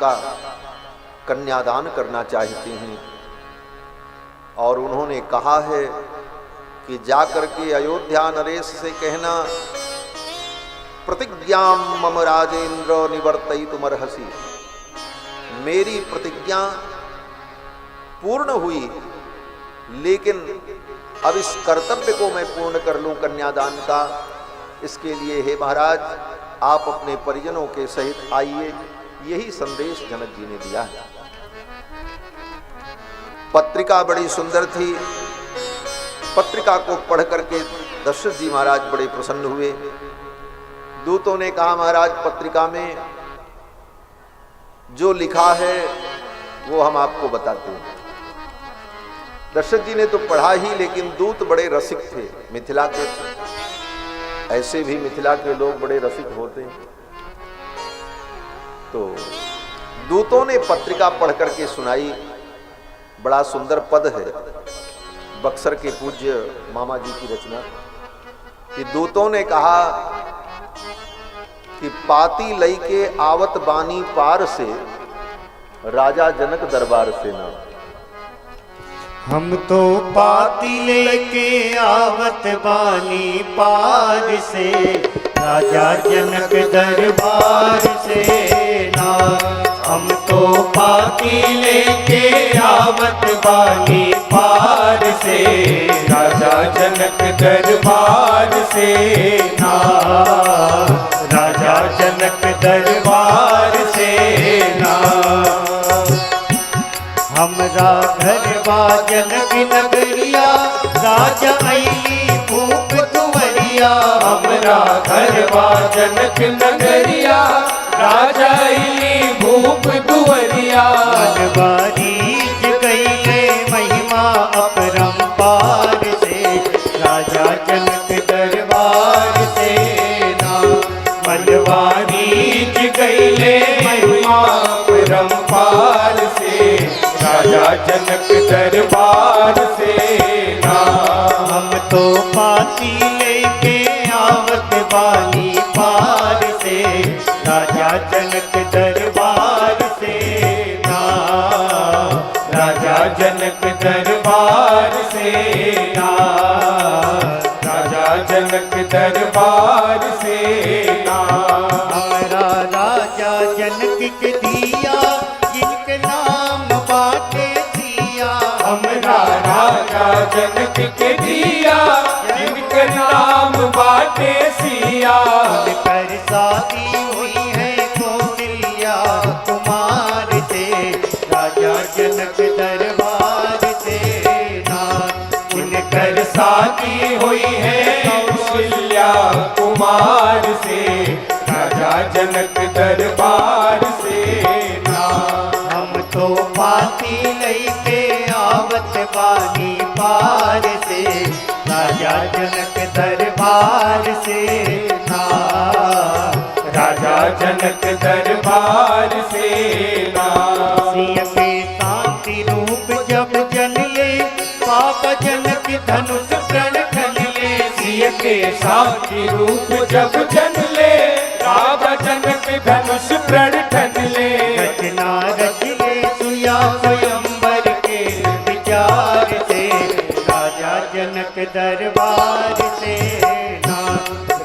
का कन्यादान करना चाहते हैं और उन्होंने कहा है कि जाकर के अयोध्या नरेश से कहना, प्रतिज्ञा मम राजेंद्र निवर्तयितुमर्हसि, मेरी प्रतिज्ञा पूर्ण हुई, लेकिन अब इस कर्तव्य को मैं पूर्ण कर लूं कन्यादान का, इसके लिए हे महाराज आप अपने परिजनों के सहित आइए। यही संदेश जनक जी ने दिया है। पत्रिका बड़ी सुंदर थी। पत्रिका को पढ़ करके दशरथ जी महाराज बड़े प्रसन्न हुए। दूतों ने कहा, महाराज पत्रिका में जो लिखा है वो हम आपको बताते हैं। दशरथ जी ने तो पढ़ा ही, लेकिन दूत बड़े रसिक थे, मिथिला के थे। ऐसे भी मिथिला के लोग बड़े रसिक होते हैं। तो दूतों ने पत्रिका पढ़ करके सुनाई। बड़ा सुंदर पद है, बक्सर के पूज्य मामा जी की रचना, कि दूतों ने कहा कि पाती लई के आवत बानी पार से, राजा जनक दरबार से ना। हम तो पाती लेके आवत बानी पार से, राजा जनक दरबार से ना। हम तो पाती लेके आवत बानी पार से, राजा जनक दरबार से ना। राजा जनक दरबार से ना। हमरा घरवा जनक नगरिया, राजा अइली भूप दुवरिया। हमरा घरवा जनक नगरिया, राजा अइली भूप दुवरिया। मनवारीज गईले महिमा अपरंपार से, राजा जनक दरबार से ना। मनवारीज गईले महिमा अपरंपार से, राजा जनक दरबार से ना। हम तो पाती लेके आवत बानी पार से, राजा जनक दरबार से ना। राजा जनक दरबार से ना। राजा जनक दरबार से ना। हमारा राजा जनक के दिया, जिनके नाम बाटे सिया। हमरा राजा जनक के दिया, जिनके नाम बाटे सिया। कर शादी हुई है कौशल्या कुमार से, राजा जनक दरबार से ना। उनकर शादी हुई है कौशल्या कुमार से, राजा जनक दरबार से ना। हम तो पाती लईके आवत बानी पार से, राजा जनक दरबार से ना। राजा जनक दरबार से ना। सिय के शांति रूप जब जनले, पापा जनक धनुष प्रण खनले। सिय के शांति रूप जब जनले, बाबा जनक धनुष प्रण ठनले। रचना रचले सुया स्वयंवर के विचार से, राजा जनक दरबार से ना।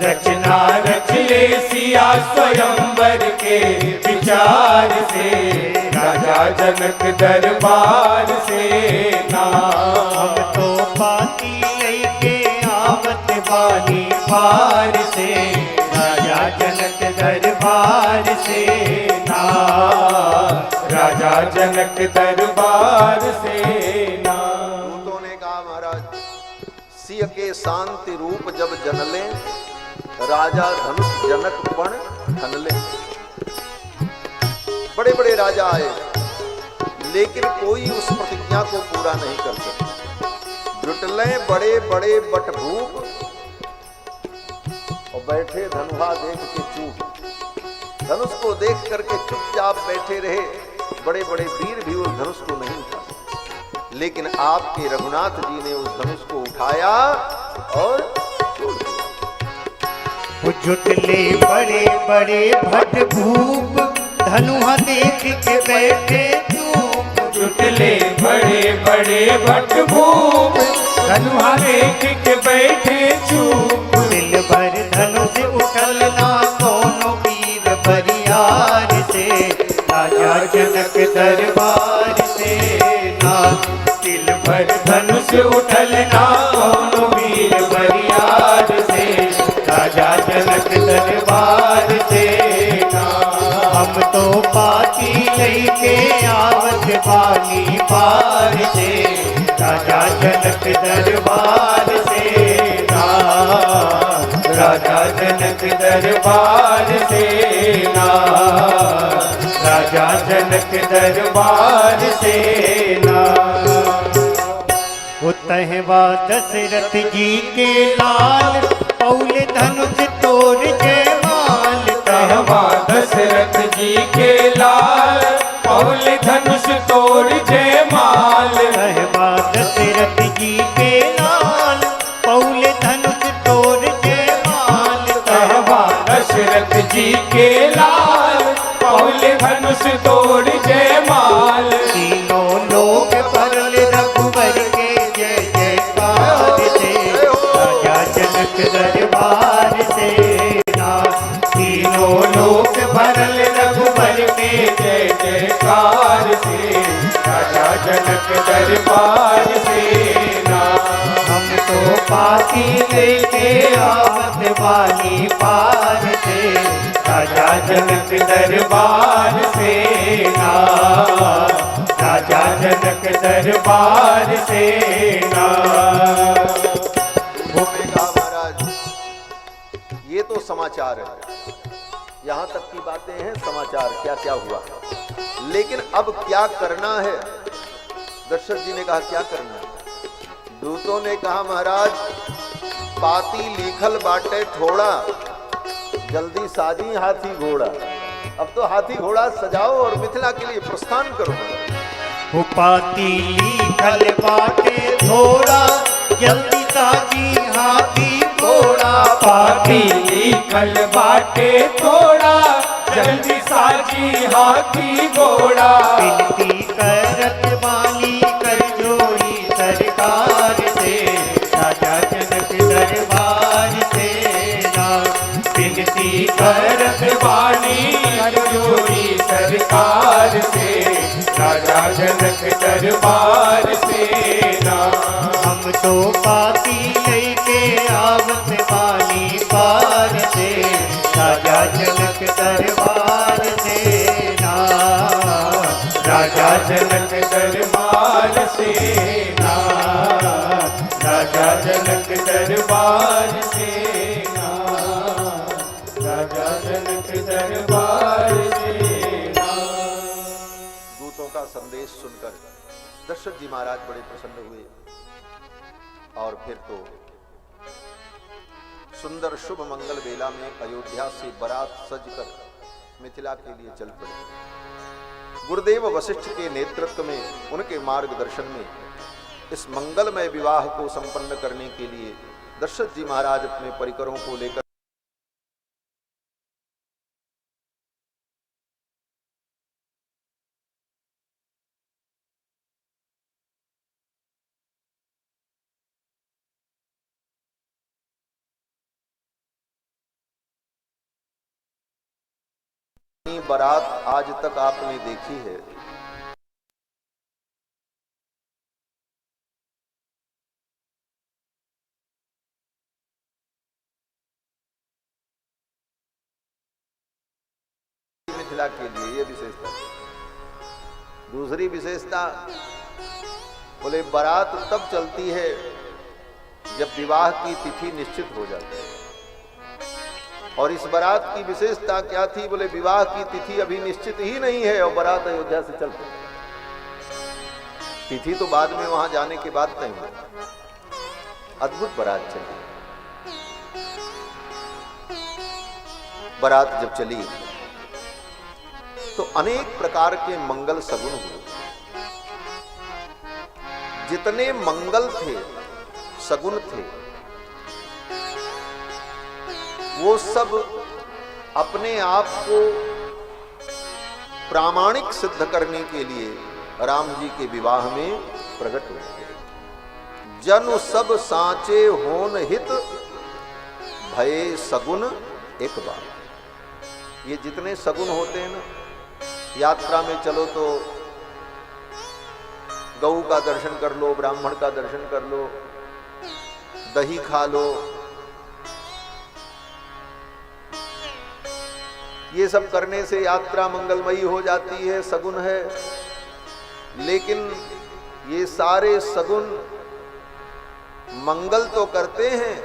रचना रचले सिया स्वयंवर के विचार से, राजा जनक दरबार से ना। हम तो पाती लेके आवत बानी पार से, राजा जनक दरबार से ना। राजा जनक दरबार से ना। दूतों ने कहा, महाराज सिय के शांति रूप जब जनले, राजा धनुष जनक पण खनले। बड़े बड़े राजा आए, लेकिन कोई उस प्रतिज्ञा को पूरा नहीं कर सके। जुटले बड़े बड़े बटभूप, और बैठे धनुहा देख के चूप। धनुष को देख करके चुपचाप बैठे रहे। बड़े बड़े वीर भी उस धनुष को नहीं उठा सके, लेकिन आपके रघुनाथ जी ने उस धनुष को उठाया और जुटले बड़े बड़े भट भूप, धनुहा देख के बैठे चूप, जुटले बड़े बड़े भट भूप, धनुहा देख के बैठे चूप, दिल भर धनुष उठल ना कोनो वीर बरियार से, राजा जनक दरबार से ना, दिल भर धनुष उठल ना कोनो वीर बरियार से, राजा जनक दरबार से ना। हम तो पाती लेके आवत बानी पार से, राजा जनक दरबार से ना, राजा जनक दरबार से ना, राजा जनक दरबार से ना। उतहवा दशरथ जी के लाल, पौल धनुष तोड़ जयमाल, तहवा दशरथ जी के लाल, पौल धनुष तोड़ जयमाल, तहवा दशरथ जी के लाल, पौल धनुष तोड़ जयमाल, तहवा दशरथ जी के लाल, पौल धनुष तोड़ जयमाल, तीनों लोग परल रघुवर के जय जयकार से, राजा जनक दरबार से ना, तीनों लोग भरल रघुवर के जय जयकार से, राजा जनक दरबार से ना। हम तो पाती लेके आवत वाली पार से, राजा जनक दरबार से ना, राजा जनक दरबार से ना। उन्होंने कहा महाराज ये तो समाचार है, यहाँ तक की बातें हैं समाचार क्या क्या हुआ, लेकिन अब क्या करना है। दशरथ जी ने कहा क्या करना है। दूतों ने कहा महाराज पाती लिखल बाटे थोड़ा, जल्दी साजी हाथी घोड़ा। अब तो हाथी घोड़ा सजाओ और मिथिला के लिए प्रस्थान करो। पाती लिखल बाटे थोड़ा, जल्दी साजी हाथी घोड़ा, पाती लिखल बाटे थोड़ा, जल्दी साजी हाथी घोड़ा, विनती करत वाली कर जोड़ी सरकार से, राजा जनक दरबार से ना, विनती करत वाली कर जोड़ी सरकार से, राजा जनक दरबार से ना। हम तो पाती लेके आवत वाली पार से, राजा जनक दरबार से ना, राजा जनक दरबार से ना, राजा जनक दरबार से ना, राजा जनक दरबार से ना। दूतों का संदेश सुनकर दशरथ जी महाराज बड़े प्रसन्न हुए और फिर तो सुंदर शुभ मंगल बेला में अयोध्या से बारात सजकर मिथिला के लिए चल पड़े। गुरुदेव वशिष्ठ के नेतृत्व में, उनके मार्गदर्शन में इस मंगलमय विवाह को संपन्न करने के लिए दशरथ जी महाराज अपने परिकरों को लेकर बारात आज तक आपने देखी है। मिथिला के लिए ये विशेषता। दूसरी विशेषता बोले बारात तब चलती है जब विवाह की तिथि निश्चित हो जाती है। और इस बारात की विशेषता क्या थी? बोले विवाह की तिथि अभी निश्चित ही नहीं है और बारात अयोध्या से चल पड़ी। तिथि तो बाद में वहां जाने के बाद तय हुई। अद्भुत बारात चली। बारात जब चली तो अनेक प्रकार के मंगल सगुन हुए। जितने मंगल थे, सगुन थे, वो सब अपने आप को प्रामाणिक सिद्ध करने के लिए राम जी के विवाह में प्रकट हुए। जनु सब साचे होन हित भये सगुन एक बार। ये जितने सगुन होते हैं ना, यात्रा में चलो तो गऊ का दर्शन कर लो, ब्राह्मण का दर्शन कर लो, दही खा लो, ये सब करने से यात्रा मंगलमयी हो जाती है, सगुन है। लेकिन ये सारे सगुन मंगल तो करते हैं,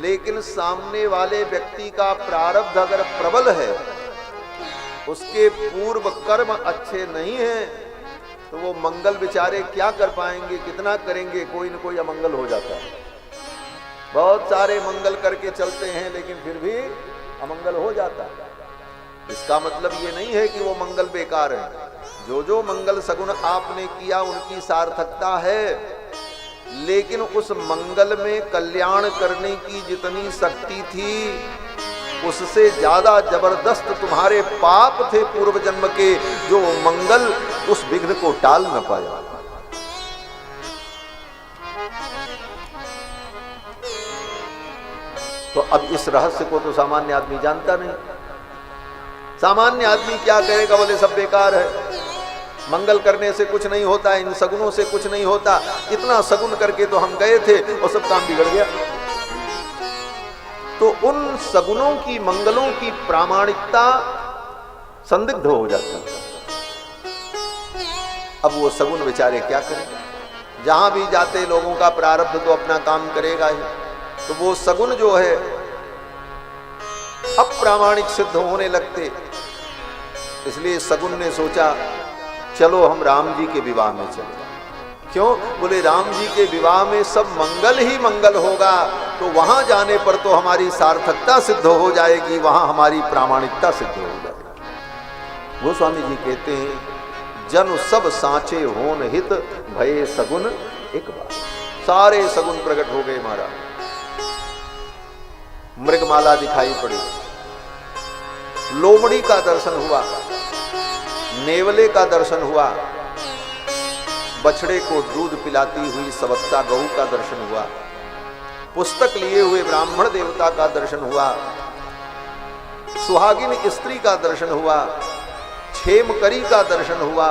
लेकिन सामने वाले व्यक्ति का प्रारब्ध अगर प्रबल है, उसके पूर्व कर्म अच्छे नहीं हैं, तो वो मंगल बेचारे क्या कर पाएंगे, कितना करेंगे, कोई न कोई अमंगल हो जाता है। बहुत सारे मंगल करके चलते हैं, लेकिन फिर भी अमंगल हो जाता है। इसका मतलब ये नहीं है कि वो मंगल बेकार है। जो जो मंगल सगुन आपने किया उनकी सार्थकता है, लेकिन उस मंगल में कल्याण करने की जितनी शक्ति थी, उससे ज्यादा जबरदस्त तुम्हारे पाप थे पूर्व जन्म के, जो मंगल उस विघ्न को टाल न पाया। तो अब इस रहस्य को तो सामान्य आदमी जानता नहीं। सामान्य आदमी क्या कहेगा, बोले सब बेकार है, मंगल करने से कुछ नहीं होता, इन सगुनों से कुछ नहीं होता, इतना सगुन करके तो हम गए थे और सब काम बिगड़ गया। तो उन सगुनों की, मंगलों की प्रामाणिकता संदिग्ध हो जाती है। अब वो सगुन बेचारे क्या करें, जहां भी जाते लोगों का प्रारब्ध तो अपना काम करेगा ही, तो वो सगुन जो है अप्रामाणिक सिद्ध होने लगते। इसलिए सगुन ने सोचा चलो हम राम जी के विवाह में चले। क्यों? बोले राम जी के विवाह में सब मंगल ही मंगल होगा, तो वहां जाने पर तो हमारी सार्थकता सिद्ध हो जाएगी, वहां हमारी प्रामाणिकता सिद्ध हो जाएगी। वो स्वामी जी कहते हैं जन सब सांचे होन हित भये सगुन एक बार। सारे सगुन प्रकट हो गए महाराज। मृगमाला दिखाई पड़ी, लोमड़ी का दर्शन हुआ, नेवले का दर्शन हुआ, बछड़े को दूध पिलाती हुई सवत्सा गऊ का दर्शन हुआ, पुस्तक लिए हुए ब्राह्मण देवता का दर्शन हुआ, सुहागिन स्त्री का दर्शन हुआ, क्षेमकरी का दर्शन हुआ।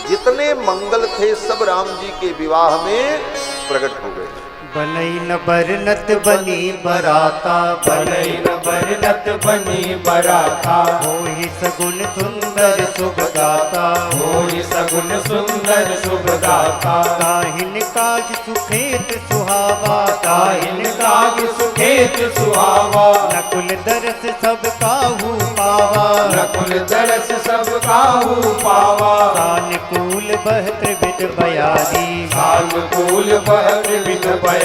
जितने मंगल थे सब राम जी के विवाह में प्रकट हो गए। बनई न बरनत बनी बराता, बनई न बरनत बनी बराता, होई सगुन सुंदर शुभ गाता, होई सगुन सुंदर शुभ गाता। काहिन काज सुखेत सुहावा, काहिन काज सुखेत सुहावा, नकुल दरस सब काहू पावा, नकुल दरस सब काहू पावा। सानुकूल बहत्र विद बयारी, सानुकूल बहत्र विद बयारी।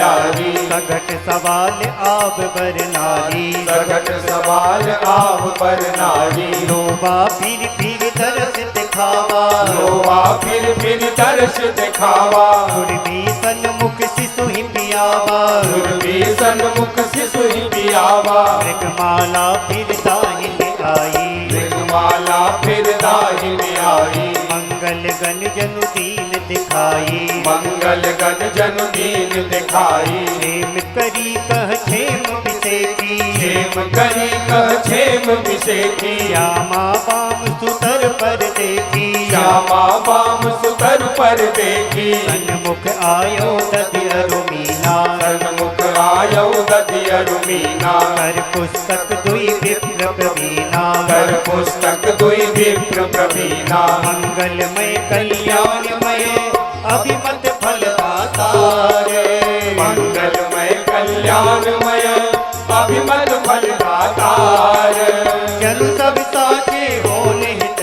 सघट सवाल आब बर नारी, सघट सवाल आब बर नारी। लोबा फिर दर्श दिखावा, लोबा फिर दर्श दिखावा। सुरभि सन्मुख शिशु ही पियावा, सुरभि सन्मुख शिशु ही पियावा। मृगमाला फिर दाहिने आई, मृगमाला फिर दाहिने आई। मंगल गण जनु दीन दिखाई, मंगल गण जनु दीन दिखाई। क्षेम करी कह क्षेम विषेकी, क्षेम करी कह क्षेम विषेकी। श्यामा बाम सुतर पर देखी, श्यामा बाम सुतर पर देखी। सन्मुख आयो दधि अरुमीना, सन्मुख आयो दधि अरुमीना। कर पुस्तक दुई विप्र प्रवीणा, कर पुस्तक दुई विप्र प्रवीणा। मंगलमय कल्याणमय अभिमत फलदाता रे, मंगलमय कल्याणमय अभिमत फलदाता रे। जनु सब साचे होने हित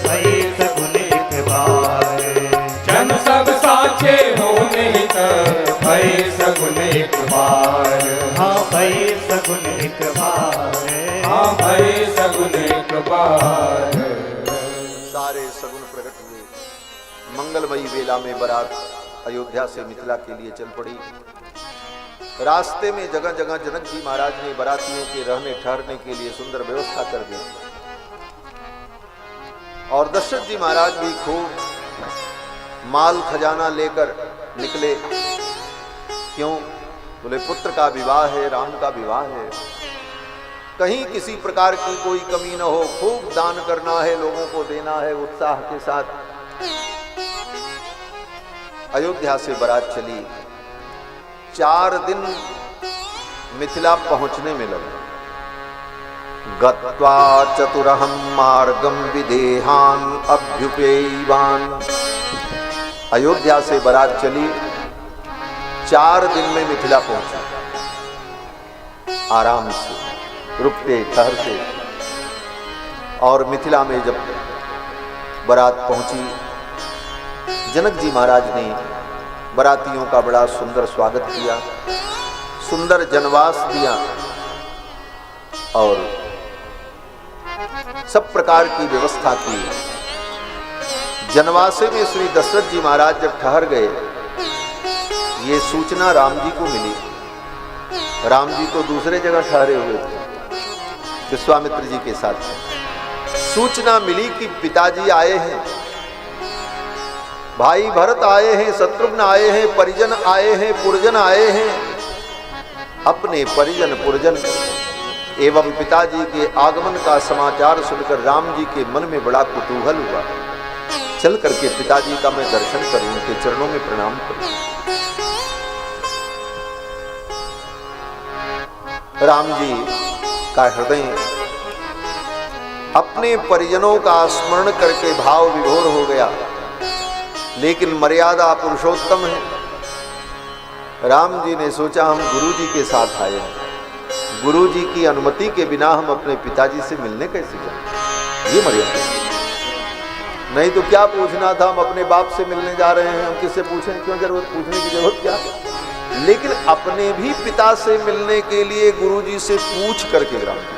भये सगुन एक बार, जनु सब साचे होने हित भये सगुन एक बार। हाँ भये सगुन एक बार, हाँ भये सगुन एक बार। सारे सगुन प्रकट हुए। मंगलमयी बेला में बारात अयोध्या से मिथिला के लिए चल पड़ी। रास्ते में जगह जगह जनक जी महाराज ने बारातियों के रहने ठहरने के लिए सुंदर व्यवस्था कर दी। और दशरथ जी महाराज भी खूब माल खजाना लेकर निकले। क्यों? बोले पुत्र का विवाह है, राम का विवाह है, कहीं किसी प्रकार की कोई कमी न हो, खूब दान करना है, लोगों को देना है उत्साह के साथ। अयोध्या से बारात चली, 4 दिन मिथिला पहुंचने में लगे। गत्वा चतुरहं मार्गम विदेहान अभ्युपेयवान। अयोध्या से बारात चली, 4 दिन में मिथिला पहुंचा, आराम से रुकते ठहरते। और मिथिला में जब बारात पहुंची, जनक जी महाराज ने बारातियों का बड़ा सुंदर स्वागत किया, सुंदर जनवास दिया और सब प्रकार की व्यवस्था की। जनवासे में श्री दशरथ जी महाराज जब ठहर गए, ये सूचना राम जी को मिली। राम जी तो दूसरे जगह ठहरे हुए थे, विश्वामित्र जी के साथ। सूचना मिली कि पिताजी आए हैं, भाई भरत आए हैं, शत्रुघ्न आए हैं, परिजन आए हैं, पुरजन आए हैं। अपने परिजन पुरजन एवं पिताजी के आगमन का समाचार सुनकर राम जी के मन में बड़ा कुतूहल हुआ। चल करके पिताजी का मैं दर्शन करूं, उनके चरणों में प्रणाम करूं। राम जी का हृदय अपने परिजनों का स्मरण करके भाव विभोर हो गया, लेकिन मर्यादा पुरुषोत्तम है। राम जी ने सोचा हम गुरु जी के साथ आए हैं, गुरु जी की अनुमति के बिना हम अपने पिताजी से मिलने कैसे जाएं? ये मर्यादा। नहीं तो क्या पूछना था, हम अपने बाप से मिलने जा रहे हैं, हम किससे पूछें? क्यों जरूरत, पूछने की जरूरत क्या है? लेकिन अपने भी पिता से मिलने के लिए गुरु जी से पूछ करके राम जी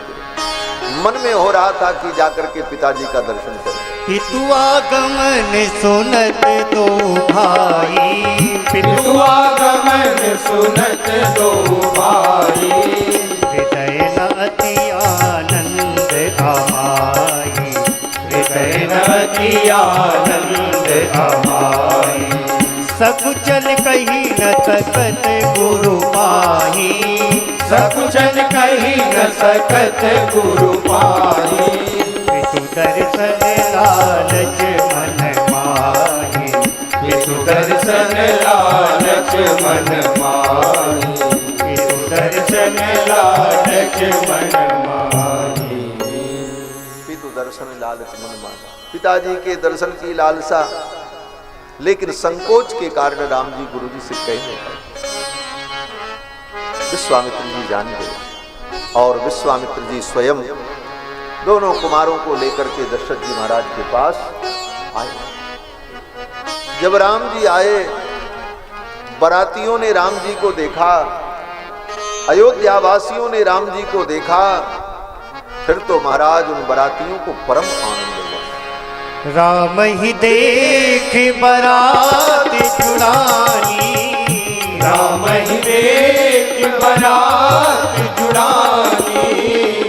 मन में हो रहा था कि जाकर के पिताजी का दर्शन करें। पितु आगमन सुनत दो भाई, पितु आगमन सुनत दो भाई, हृदय न अति आनंद अमाई, हृदय न अति आनंद अमाई। सकुचन कही न सकत गुरु पाही, सकुचन कही न सकत गुरु पाही। पितु दर्शन लालच मन माही, पितु दर्शन लालच मन माही, पितु दर्शन लालच मन माही। पितु दर्शन लालच मन माना, पिताजी के दर्शन की लालसा, लेकिन संकोच के कारण राम जी गुरु जी से कह नहीं पाए। विश्वामित्र जी जान गए और विश्वामित्र जी स्वयं दोनों कुमारों को लेकर के दशरथ जी महाराज के पास आए। जब राम जी आए, बारातियों ने राम जी को देखा, अयोध्या वासियों ने राम जी को देखा, फिर तो महाराज उन बारातियों को परम आनंद हुआ। राम ही देख बरात जुड़ानी, राम ही देख बरात जुड़ानी,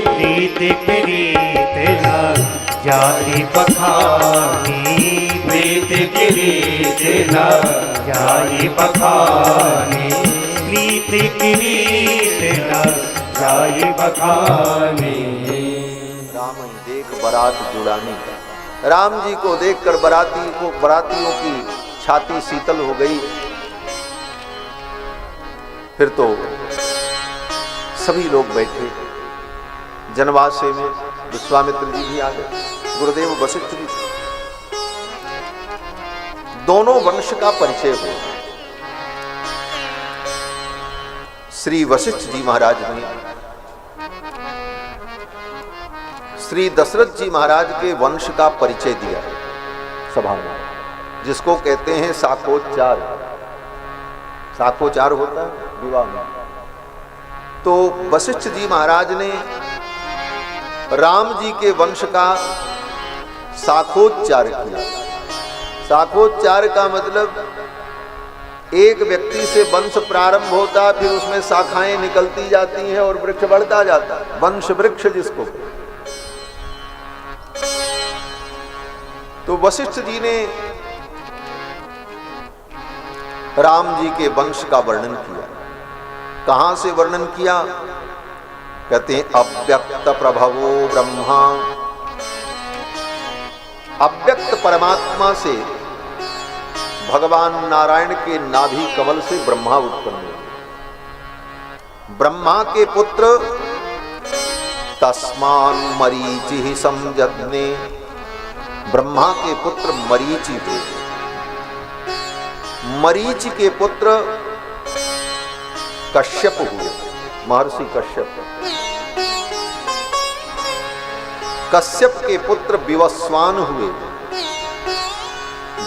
प्रीत प्रीत न जाति बखानी, प्रीत रीत न जाई बखानी, प्रीत प्रीत न जाई बखानी। राम ही देख बारात जुड़ानी। राम जी को देखकर बारातियों की छाती शीतल हो गई। फिर तो सभी लोग बैठे जनवासे में, विश्वामित्र जी भी आ गए, गुरुदेव वशिष्ठ जी। दोनों वंश का परिचय हुआ। श्री वशिष्ठ जी महाराज ने श्री दशरथ जी महाराज के वंश का परिचय दिया सभा में, जिसको कहते हैं साखोच्चार। साखोच्चार होता है विवाह में। तो वशिष्ठ जी महाराज ने राम जी के वंश का साखोच्चार किया। साखोच्चार का मतलब एक व्यक्ति से वंश प्रारंभ होता, फिर उसमें शाखाएं निकलती जाती हैं और वृक्ष बढ़ता जाता है, वंश वृक्ष जिसको। तो वशिष्ठ जी ने राम जी के वंश का वर्णन किया। कहां से वर्णन किया? कहते हैं अव्यक्त प्रभवो ब्रह्मा, अव्यक्त परमात्मा से भगवान नारायण के नाभि कमल से ब्रह्मा उत्पन्न हुए। ब्रह्मा के पुत्र तस्मान मरीचि संजज्ञे, ब्रह्मा के पुत्र मरीचि हुए। मरीचि के पुत्र कश्यप हुए, महर्षि कश्यप। कश्यप के पुत्र विवस्वान हुए,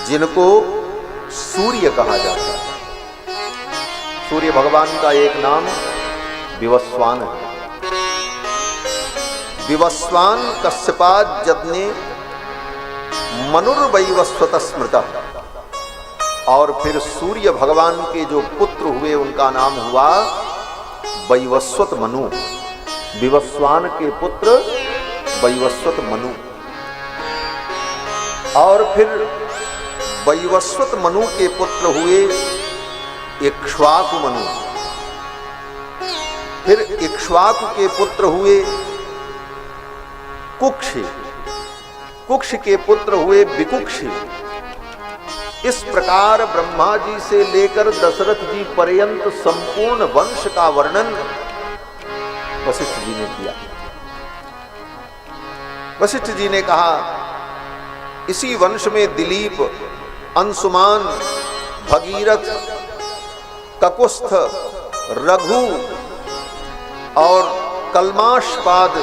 जिनको सूर्य कहा जाता है। सूर्य भगवान का एक नाम विवस्वान है। विवस्वान कश्यपाद जज्ञे मनुर्वैवस्वत स्मृता, और फिर सूर्य भगवान के जो पुत्र हुए उनका नाम हुआ वैवस्वत मनु। विवस्वान के पुत्र वैवस्वत मनु, और फिर वैवस्वत मनु के पुत्र हुए इक्ष्वाकु मनु। फिर इक्ष्वाकु के पुत्र हुए कुक्षि, कुक्ष के पुत्र हुए विकुक्षि। इस प्रकार ब्रह्मा जी से लेकर दशरथ जी पर्यंत संपूर्ण वंश का वर्णन वशिष्ठ जी ने किया। वशिष्ठ जी ने कहा इसी वंश में दिलीप, अंशुमान, भगीरथ, ककुस्थ, रघु और कल्माशपाद,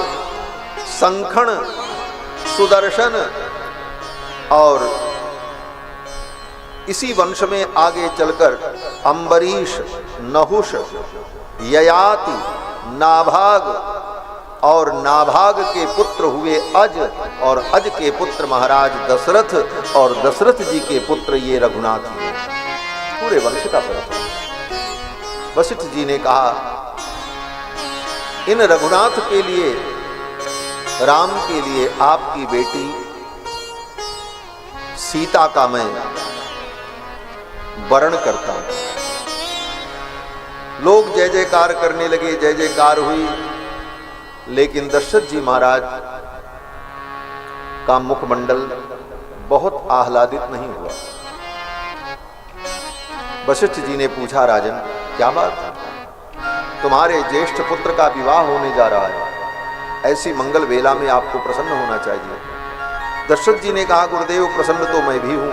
संखण, सुदर्शन, और इसी वंश में आगे चलकर अंबरीश, नहुष, ययाति, नाभाग, और नाभाग के पुत्र हुए अज, और अज के पुत्र महाराज दशरथ, और दशरथ जी के पुत्र ये रघुनाथ हुए। पूरे वंश का परिचय। वशिष्ठ जी ने कहा इन रघुनाथ के लिए, राम के लिए आपकी बेटी सीता का मैं वरण करता हूं। लोग जय जयकार करने लगे, जय जयकार हुई, लेकिन दशरथ जी महाराज का मुखमंडल बहुत आह्लादित नहीं हुआ। वशिष्ठ जी ने पूछा, राजन क्या बात है? तुम्हारे ज्येष्ठ पुत्र का विवाह होने जा रहा है, ऐसी मंगल वेला में आपको प्रसन्न होना चाहिए। दशरथ जी ने कहा, गुरुदेव प्रसन्न तो मैं भी हूं,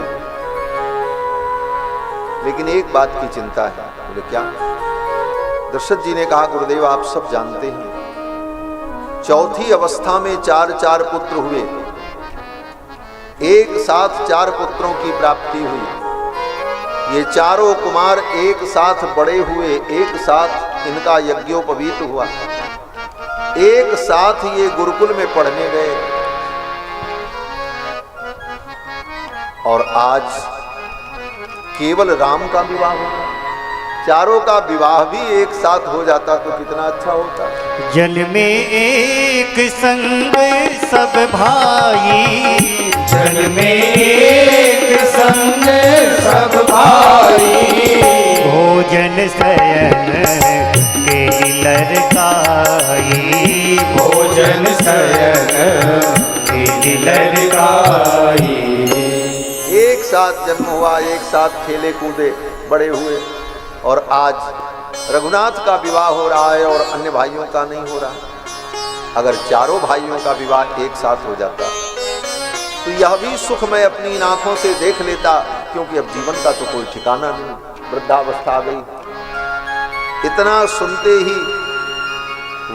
लेकिन एक बात की चिंता है। बोले क्या? दशरथ जी ने कहा, गुरुदेव आप सब जानते हैं चौथी अवस्था में 4 पुत्र हुए, एक साथ 4 पुत्रों की प्राप्ति हुई। ये चारों कुमार एक साथ बड़े हुए, एक साथ इनका यज्ञोपवीत हुआ, एक साथ ये गुरुकुल में पढ़ने गए, और आज केवल राम का विवाह होगा। चारों का विवाह भी एक साथ हो जाता तो कितना अच्छा होता। जन्मे एक संग सब भाई, जन्मे एक संग सब भाई, भोजन शयन के लड़काई, भोजन शयन के लड़काई। एक साथ जन्म हुआ, एक साथ खेले कूदे बड़े हुए, और आज रघुनाथ का विवाह हो रहा है और अन्य भाइयों का नहीं हो रहा। अगर चारों भाइयों का विवाह एक साथ हो जाता तो यह भी सुख मैं अपनी आंखों से देख लेता, क्योंकि अब जीवन का तो कोई ठिकाना नहीं, वृद्धावस्था आ गई। इतना सुनते ही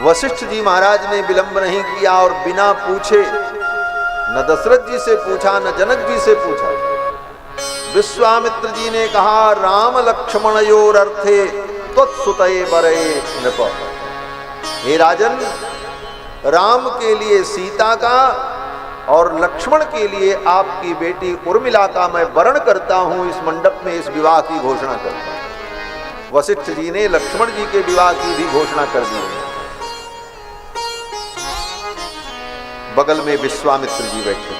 वशिष्ठ जी महाराज ने विलंब नहीं किया, और बिना पूछे, न दशरथ जी से पूछा न जनक जी से पूछा, विश्वामित्र जी ने कहा, राम लक्ष्मणयोर अर्थे त्वत्सुतये बरये नृप। हे राजन, राम के लिए सीता का और लक्ष्मण के लिए आपकी बेटी उर्मिला का मैं वरण करता हूं, इस मंडप में इस विवाह की घोषणा करता हूं। वशिष्ठ जी ने लक्ष्मण जी के विवाह की भी घोषणा कर दी। बगल में विश्वामित्र जी बैठे।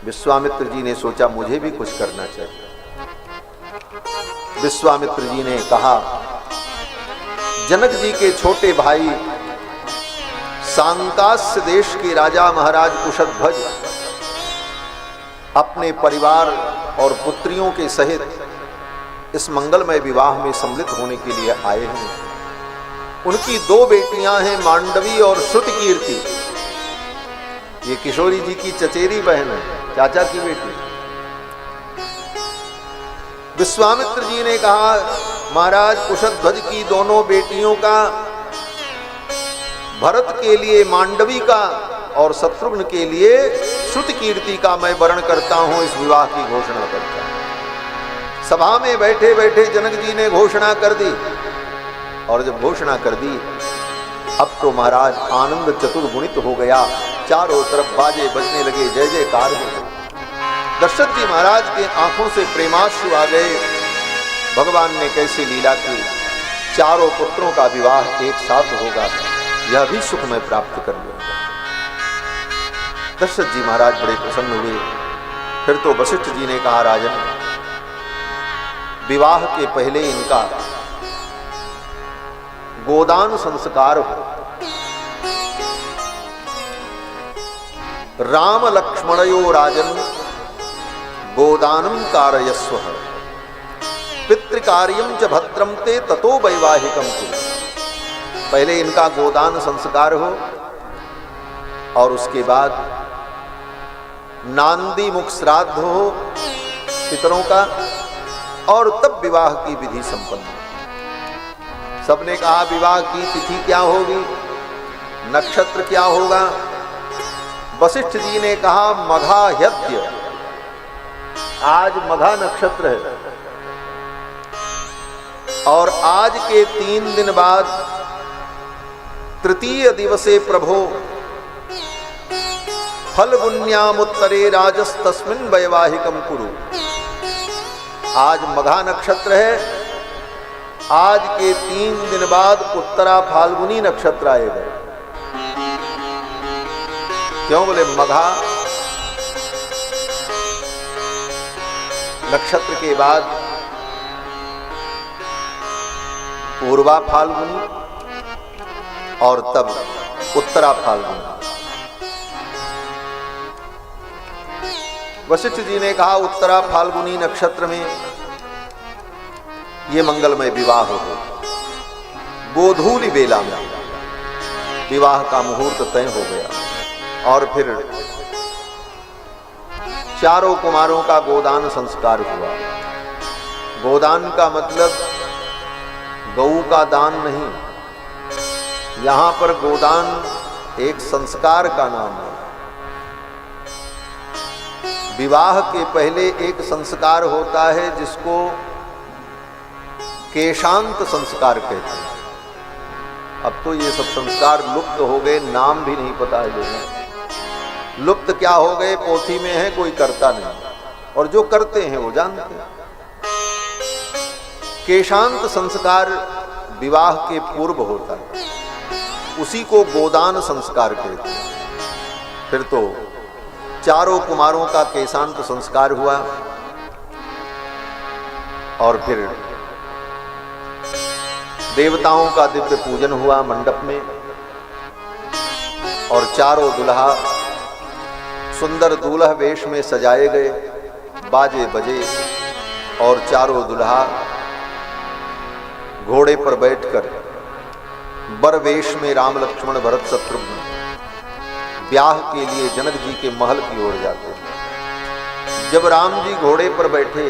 विश्वामित्र जी ने सोचा मुझे भी कुछ करना चाहिए। विश्वामित्र जी ने कहा, जनक जी के छोटे भाई सांकास्य देश के राजा महाराज कुशध्वज अपने परिवार और पुत्रियों के सहित इस मंगलमय विवाह में सम्मिलित होने के लिए आए हैं। उनकी 2 बेटियां हैं, मांडवी और श्रुतकीर्ति। ये किशोरी जी की चचेरी बहन है, चाचा की बेटी। विश्वामित्र जी ने कहा, महाराज कुशध्वज की दोनों बेटियों का, भरत के लिए मांडवी का और शत्रुघ्न के लिए श्रुतकीर्ति का मैं वरण करता हूं, इस विवाह की घोषणा करता हूं। सभा में बैठे बैठे जनक जी ने घोषणा कर दी, और जब घोषणा कर दी, अब तो महाराज आनंद चतुर्गुणित हो गया। चारों तरफ बाजे बजने लगे, जय जयकार हो गए। दशरथ जी महाराज के आंखों से प्रेमाश्रु आ गए। भगवान ने कैसे लीला की, चारों पुत्रों का विवाह एक साथ होगा, यह भी सुख मैं प्राप्त कर लूंगा। दशरथ जी महाराज बड़े प्रसन्न हुए। फिर तो वशिष्ठ जी ने कहा, राजन, विवाह के पहले इनका गोदान संस्कार हो। राम लक्ष्मणयो राजन गोदानम कारयस्व पितृकार्यम च भद्रम ते ततो वैवाहिकम कुरु। पहले इनका गोदान संस्कार हो और उसके बाद नांदी मुख श्राद्ध हो पितरों का, और तब विवाह की विधि संपन्न हो। सबने कहा, विवाह की तिथि क्या होगी, नक्षत्र क्या होगा? वशिष्ठ जी ने कहा, मघा ह्यद्य, आज मघा नक्षत्र है, और आज के 3 दिन बाद तृतीय दिवसे प्रभो फल्गुन्यामुत्तरे राजस्तस्मिन् वैवाहिकम कुरु। आज मघा नक्षत्र है, आज के 3 दिन बाद उत्तरा फाल्गुनी नक्षत्र आएगा। क्यों? बोले मघा नक्षत्र के बाद पूर्वा फाल्गुनी और तब उत्तरा फाल्गुनी। वशिष्ठ जी ने कहा, उत्तरा फाल्गुनी नक्षत्र में ये मंगलमय विवाह हो। गोधूली बेला में विवाह का मुहूर्त तय हो गया, और फिर चारों कुमारों का गोदान संस्कार हुआ। गोदान का मतलब गऊ का दान नहीं, यहां पर गोदान एक संस्कार का नाम है। विवाह के पहले एक संस्कार होता है जिसको केशांत संस्कार कहते हैं। अब तो ये सब संस्कार लुप्त हो गए, नाम भी नहीं पता है लोगों। लुप्त क्या हो गए, पोथी में है, कोई करता नहीं, और जो करते हैं वो जानते हैं। केशांत संस्कार विवाह के पूर्व होता है, उसी को गोदान संस्कार कहते हैं। फिर तो चारों कुमारों का केशांत संस्कार हुआ, और फिर देवताओं का दिव्य पूजन हुआ मंडप में, और चारों दुल्हा सुंदर दूल्हा वेश में सजाए गए, बाजे बजे, और चारों दुल्हा घोड़े पर बैठकर बर वेश में राम लक्ष्मण भरत शत्रुघ्न ब्याह के लिए जनक जी के महल की ओर जाते हैं। जब राम जी घोड़े पर बैठे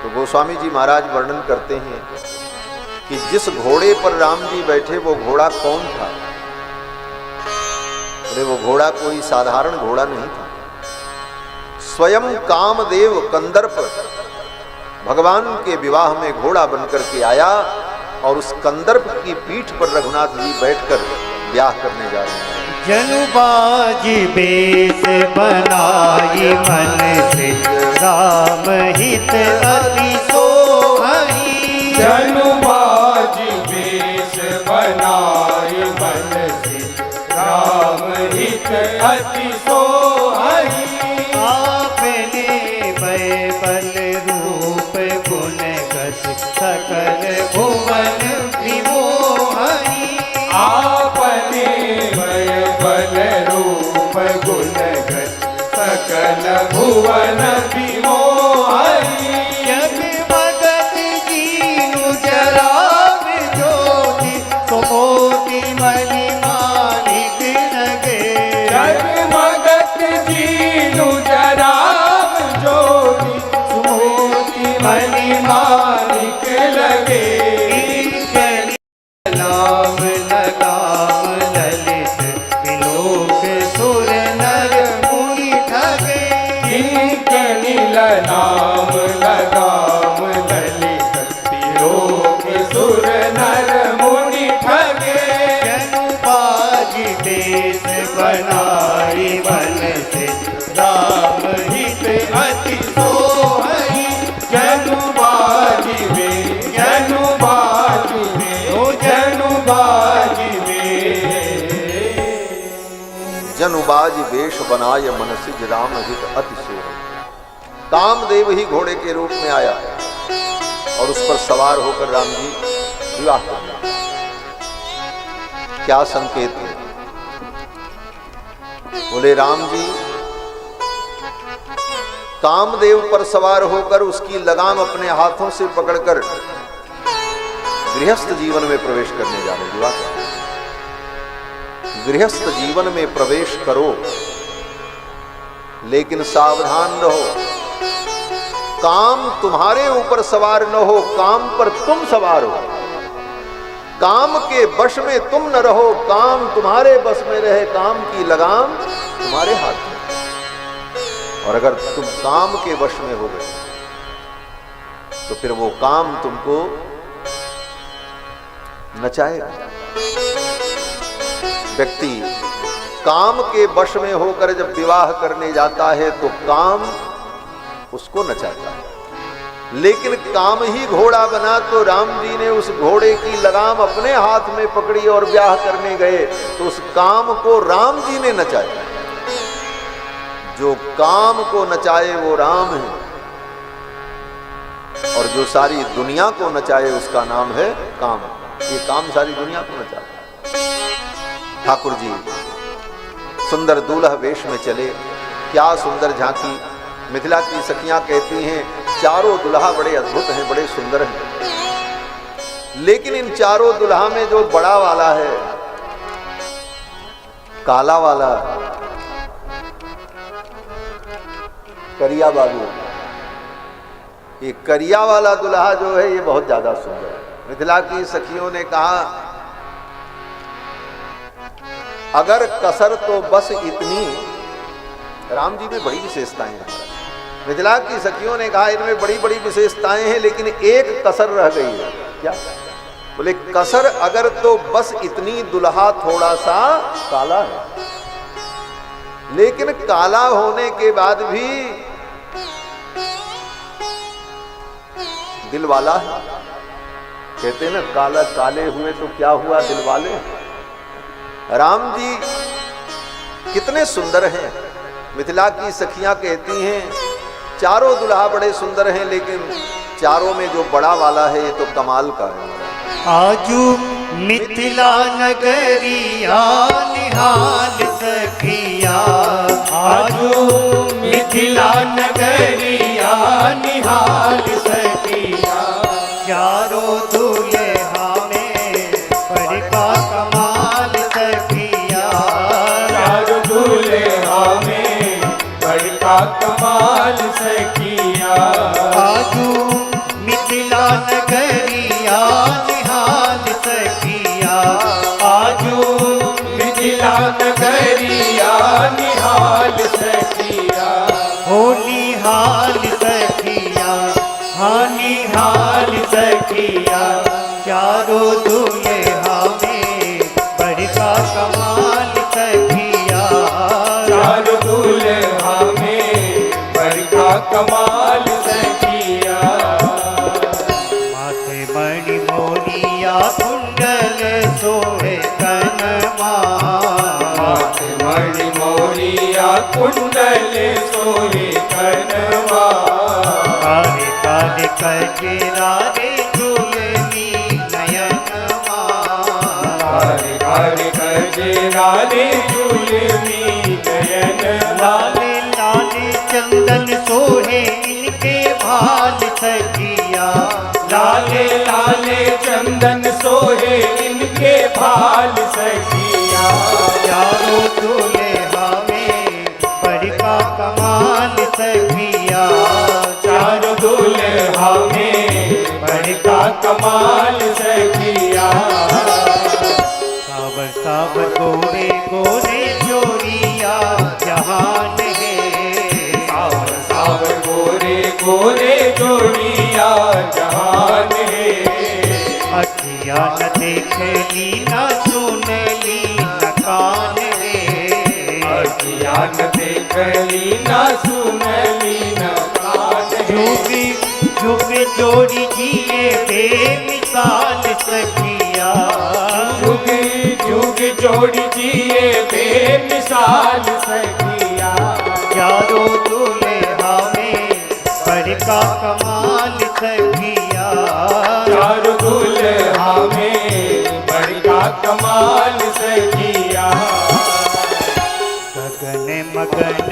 तो गोस्वामी जी महाराज वर्णन करते हैं कि जिस घोड़े पर राम जी बैठे वो घोड़ा कौन था। अरे वो घोड़ा कोई साधारण घोड़ा नहीं था, स्वयं कामदेव कंदर्प भगवान के विवाह में घोड़ा बनकर के आया, और उस कंदर्प की पीठ पर रघुनाथ जी बैठकर ब्याह करने जा रहे हैं। जनुबाज बेस बनाई मन से राम हित अति सोहई। जनुबाज बेस बनाई मन से राम हित अति सोहई। भुवन विमोहनी जगमगत जीनु जराव ज्योति सुमोति मणि माणिक लगे जगमगत जीनु जराव ज्योति सुमोति मणि माणिक लगे नाम लगाम ललित विलोक सुर नर मुनि ठगे इनके नील नाम लगाम ललित विलोक सुर नर मुनि ठगे जनु बाज देश बनाई मन से राम हित अति सोहई जनु बाजिवे जनु बाजिवे ओ जनु बाजिवे जनुबाज वेश बनाय मन सिज राम हित अति सोहई। कामदेव ही घोड़े के रूप में आया और उस पर सवार होकर राम जी विवाह करना। क्या संकेत है? बोले राम जी कामदेव पर सवार होकर उसकी लगाम अपने हाथों से पकड़कर गृहस्थ जीवन में प्रवेश करने जा रहे। विवाह करना। गृहस्थ जीवन में प्रवेश करो लेकिन सावधान रहो, काम तुम्हारे ऊपर सवार न हो, काम पर तुम सवार हो। काम के वश में तुम न रहो, काम तुम्हारे बस में रहे, काम की लगाम तुम्हारे हाथ में। और अगर तुम काम के वश में हो गए तो फिर वो काम तुमको नचाएगा। व्यक्ति काम के वश में होकर जब विवाह करने जाता है तो काम उसको नचाता है। लेकिन काम ही घोड़ा बना तो राम जी ने उस घोड़े की लगाम अपने हाथ में पकड़ी और ब्याह करने गए तो उस काम को राम जी ने नचाया। जो काम को नचाए वो राम है और जो सारी दुनिया को नचाए उसका नाम है काम। ये काम सारी दुनिया को नचाता है। ठाकुर जी सुंदर दूल्हा वेश में चले। क्या सुंदर झांकी। मिथिला की सखियां कहती हैं चारों दुल्हा बड़े अद्भुत हैं, बड़े सुंदर हैं। लेकिन इन चारों दुल्हा में जो बड़ा वाला है, काला वाला, करिया बाबू, ये करिया वाला दुल्हा जो है ये बहुत ज्यादा सुंदर है। मिथिला की सखियों ने कहा अगर कसर तो बस इतनी। राम जी में बड़ी विशेषताएं हैं। मिथिला की सखियों ने कहा इनमें बड़ी बड़ी विशेषताएं हैं लेकिन एक कसर रह गई है। क्या? बोले कसर अगर तो बस इतनी, दुल्हा थोड़ा सा काला है, लेकिन काला होने के बाद भी दिल वाला है। कहते हैं ना काला काले हुए तो क्या हुआ, दिल वाले। राम जी कितने सुंदर हैं। मिथिला की सखियां कहती हैं चारों दुल्हा बड़े सुंदर हैं लेकिन चारों में जो बड़ा वाला है ये तो कमाल का है। आजू मिथिला नगरिया निहाल सखिया आजू मिथिला नगरिया निहाल सखिया चारों दुल्हा में पर का कमाल सखिया चारों दुल्हा में बड़का कमाल सखिया आजू मिथिला नगरिया निहाल सखिया आजू मिथिला नगरिया निहाल सखिया हो निहाल सखिया हाँ निहाल सखिया चारों दुल्हा में बड़का कमाल सखिया चारों दुल्हा में बड़का कमाल सखिया माथे मणि मोरिया कुंडल सोहे कनमा माथे मणि मोरिया कुंडल सोहे कनवा काले काले कजरा रे झूलनी नयनमा काले काले कजरा रे झूलनी नयन लाले लाले चंद सखिया लाले लाले चंदन सोहे इनके भाल सखिया चारों दूल्हा में बड़का कमाल सखिया चारों दूल्हा में बड़का कमाल सखिया सावर सावर गोरे गोरे जोड़िया जहान है सावर सावर गोरे गोरे जोड़िया जहान है अखिया न देख ली न सुन ली न कान है अखिया न देख ली न सुन ली न कान जुग जुग जोड़ी जिए बेमिसाल सखिया जुग जुग जोड़ी जिए बेमिसाल सखिया चारों दूल्हा में बड़का कमाल सखिया चारों दूल्हा में बड़का कमाल सखिया गगन मगन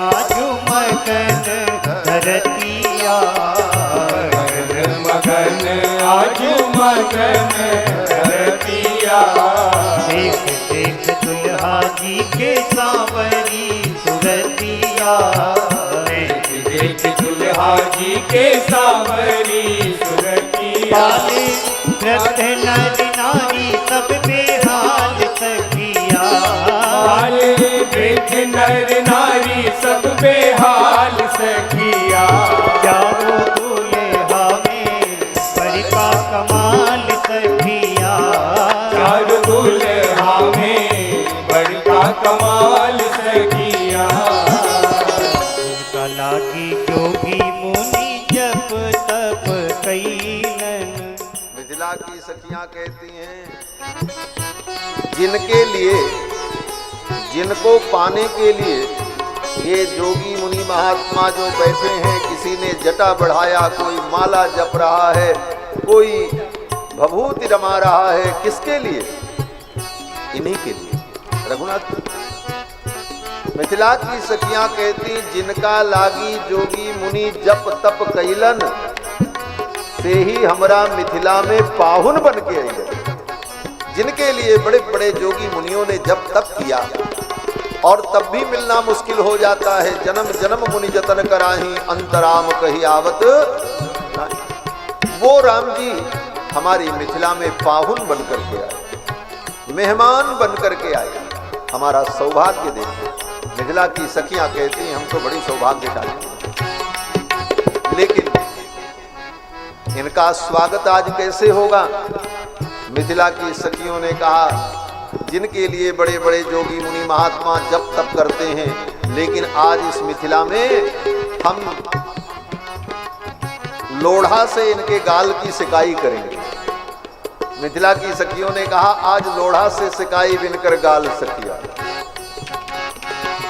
आजू मगन धरतिया मगन मगन आजू मगन धरतिया देख देख दुल्हा जी के सावरी सुरतिया देख देख दुल्हा जी के सावरी सुरतिया पाले वृद्ध नर नारी सब बेहाल सखिया पाले वृद्ध नर नारी सब बेहाल सखिया चारों दूल्हा में बड़का कमाल सखिया चारों दूल्हा में बड़का कमाल सखिया इनका लागी जोगी मुनि जप तप कैलन मिथिला की सखियां कहती हैं, जिनके लिए, जिनको पाने के लिए ये जोगी मुनि महात्मा जो बैठे हैं, किसी ने जटा बढ़ाया, कोई माला जप रहा है, कोई भभूति रमा रहा है, किसके लिए? इन्हीं के लिए। रघुनाथ मिथिला की सखियां कहती, जिनका लागी जोगी मुनि जप तप कैलन, से ही हमरा मिथिला में पाहुन बन के आई है। जिनके लिए बड़े बड़े जोगी मुनियों ने जप तप किया और तब भी मिलना मुश्किल हो जाता है, जन्म जन्म मुनि जतन कराही, अंतराम कही आवत नहीं। वो राम जी हमारी मिथिला में पाहुन बन करके आए, मेहमान बन करके आए, हमारा सौभाग्य देखो। मिथिला की सखियां कहती हैं, हम तो बड़ी सौभाग्यशाली हैं, लेकिन इनका स्वागत आज कैसे होगा? मिथिला की सखियों ने कहा, जिनके लिए बड़े बड़े जोगी मुनि महात्मा जप तप करते हैं, लेकिन आज इस मिथिला में हम लोढ़ा से इनके गाल की सिकाई करेंगे। मिथिला की सखियों ने कहा, आज लोढ़ा से सिकाई बिनकर गाल सखिया।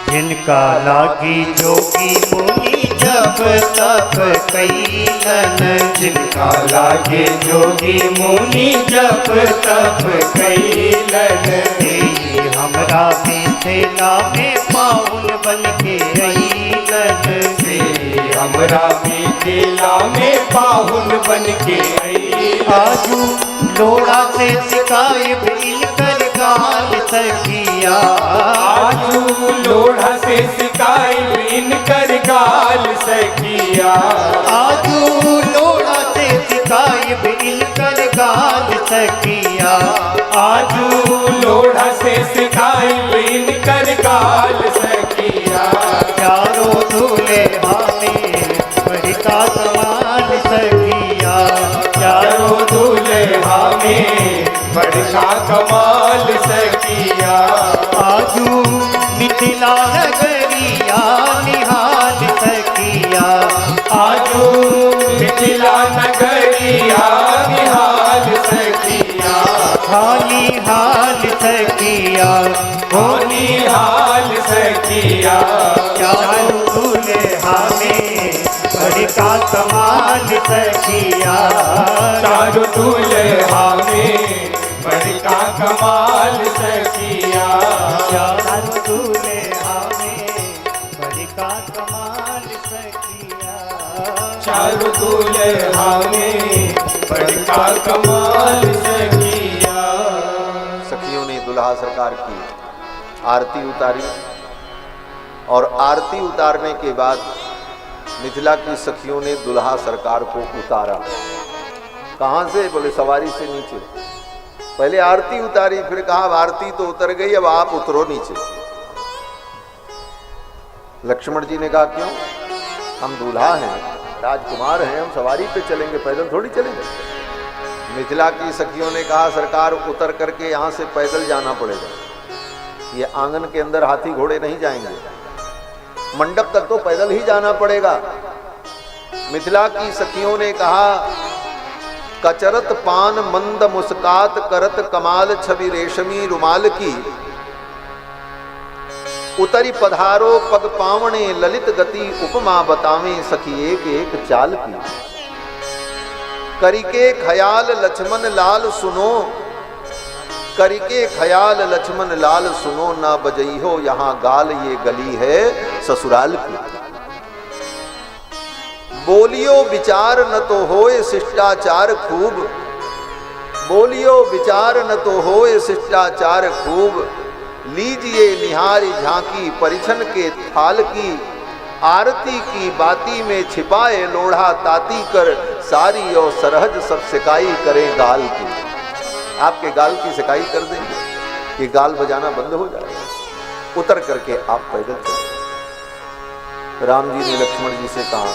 जिनका लागी जोगी मुनि जप तप कैलन, जिनका लागे जोगी मुनि जप तप कैलन, तेरी हमरा मिथिला में पाहुन बन के अइलन, से हमरा मिथिला में पाहुन बन के अइलन। आजू लोढ़ा से सिकाई इनकर गाल सखिया, आजू लोढ़ा से सिकाई इनकर गाल सखिया, आजू लोढ़ा से सिकाई इनकर गाल सखिया, आजू लोढ़ा से सिकाई इनकर गाल सखिया। चारों दूल्हा में बड़का कमाल सखिया, चारों दूल्हा में बड़का कमाल सखिया, आजू मिथिला नगरिया निहाल सखिया, आजू मिथिला नगरिया निहाल सखिया, हाली हाल सखिया, होनी हाल सखिया। चारों दूल्हा में बड़का कमाल सखिया, चारों दूल्हा में बड़का कमाल सखिया, चारों दूल्हा में बड़का कमाल सखिया। चारों दुल्हा में बड़का कमाल सखिया। सखियों ने दुल्हा सरकार की आरती उतारी और आरती उतारने के बाद मिथिला की सखियों ने दुल्हा सरकार को उतारा। कहां से? बोले सवारी से नीचे। पहले आरती उतारी, फिर कहा आरती तो उतर गई, अब आप उतरो नीचे। लक्ष्मण जी ने कहा क्यों? हम दूल्हा हैं, राजकुमार हैं, हम सवारी पे चलेंगे, पैदल थोड़ी चलेंगे। मिथिला की सखियों ने कहा सरकार उतर करके यहां से पैदल जाना पड़ेगा, ये आंगन के अंदर हाथी घोड़े नहीं जाएंगे, मंडप तक तो पैदल ही जाना पड़ेगा। मिथिला की सखियों ने कहा कचरत पान मंद मुस्कात करत कमाल छवि रेशमी रुमाल की, उतरी पधारो पग पावणे ललित गति उपमा बतावे सखी एक एक चाल की। करिके ख्याल लक्ष्मण लाल सुनो, करिके ख्याल लक्ष्मण लाल सुनो, ना बजई हो यहाँ गाल ये गली है ससुराल की। बोलियो विचार न तो होए शिष्टाचार खूब, बोलियो विचार न तो होए शिष्टाचार खूब, लीजिए निहारी झांकी परिछन के थाल की। आरती की बाती में छिपाए लोढ़ा ताती कर, सारी और सरहज सब सिकाई करें गाल की। आपके गाल की सिकाई कर देंगे, ये गाल बजाना बंद हो जाएगा, उतर करके आप पैदल चलें। राम जी ने लक्ष्मण जी से कहा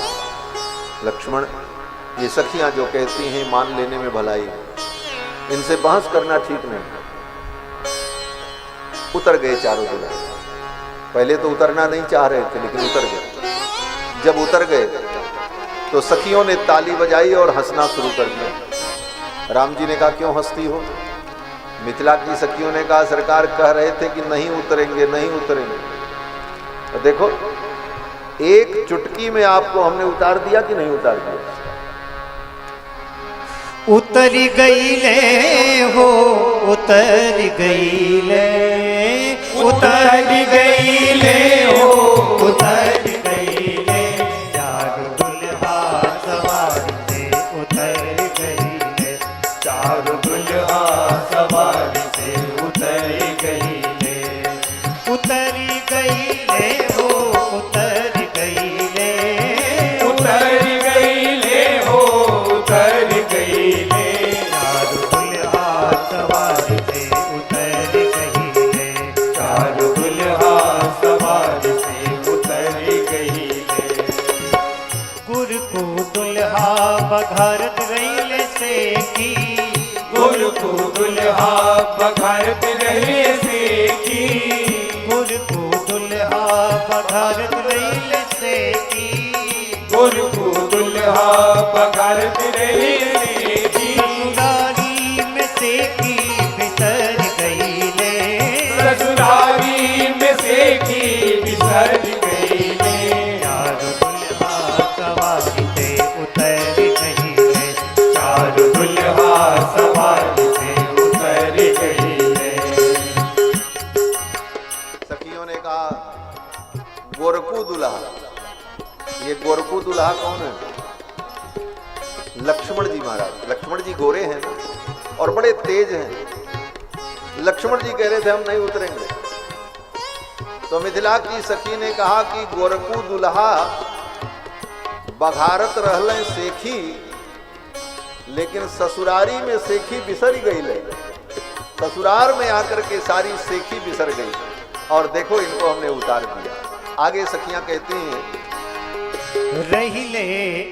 लक्ष्मण ये सखियां जो कहती हैं मान लेने में भलाई है, इनसे बहस करना ठीक नहीं। उतर गए चारों दुल्हा। पहले तो उतरना नहीं चाह रहे थे लेकिन उतर गए। जब उतर गए तो सखियों ने ताली बजाई और हंसना शुरू कर दिया। राम जी ने कहा क्यों हंसती हो? मिथिला की सखियों ने कहा सरकार कह रहे थे कि नहीं उतरेंगे नहीं उतरेंगे, तो देखो एक चुटकी में आपको हमने उतार दिया कि नहीं उतार दिया? उतरी गई ले हो, उतर गई ले, उतर गई ले हो, उतर गई ले, चारों दुल्हा सवारी से उतर गई ले, चारों दुल्हा सवारी से उतर गई ले, उतरी गई ले हो, उतर गई ले, उतर गई ले हो, उतर गई ले, चारों दुल्हा सवारी से उतर गई ले, चारों दुल्हा सवारी से उतर गई ले। गुर को दुल्हा बघारत रही से की, गुरु को दुल्हा बघारत रहे से की, गुर को दुल्हा बघारत रही से की, गुरु को दुल्हा बघारत रहे से की, ससुरारी में से की बिसर गई ले, ससुरारी में से की बिसर गई ले, चारों दुल्हा सवारी से उतर गई ले, चारों दुल्हा सवारी से उतर गई ले। सखियों ने कहा गोरखू दुल्हा। ये गोरखू दुल्हा कौन है? लक्ष्मण जी महाराज। लक्ष्मण जी गोरे हैं और बड़े तेज हैं। लक्ष्मण जी कह रहे थे हम नहीं उतरेंगे, तो मिथिला की सखी ने कहा कि गोरखू दुल्हा बघारत रहले सेखी, लेकिन ससुरारी में सेखी बिसर गई ले। ससुरार में आकर के सारी सेखी बिसर गई और देखो इनको हमने उतार दिया। आगे सखियां कहती हैं रहिले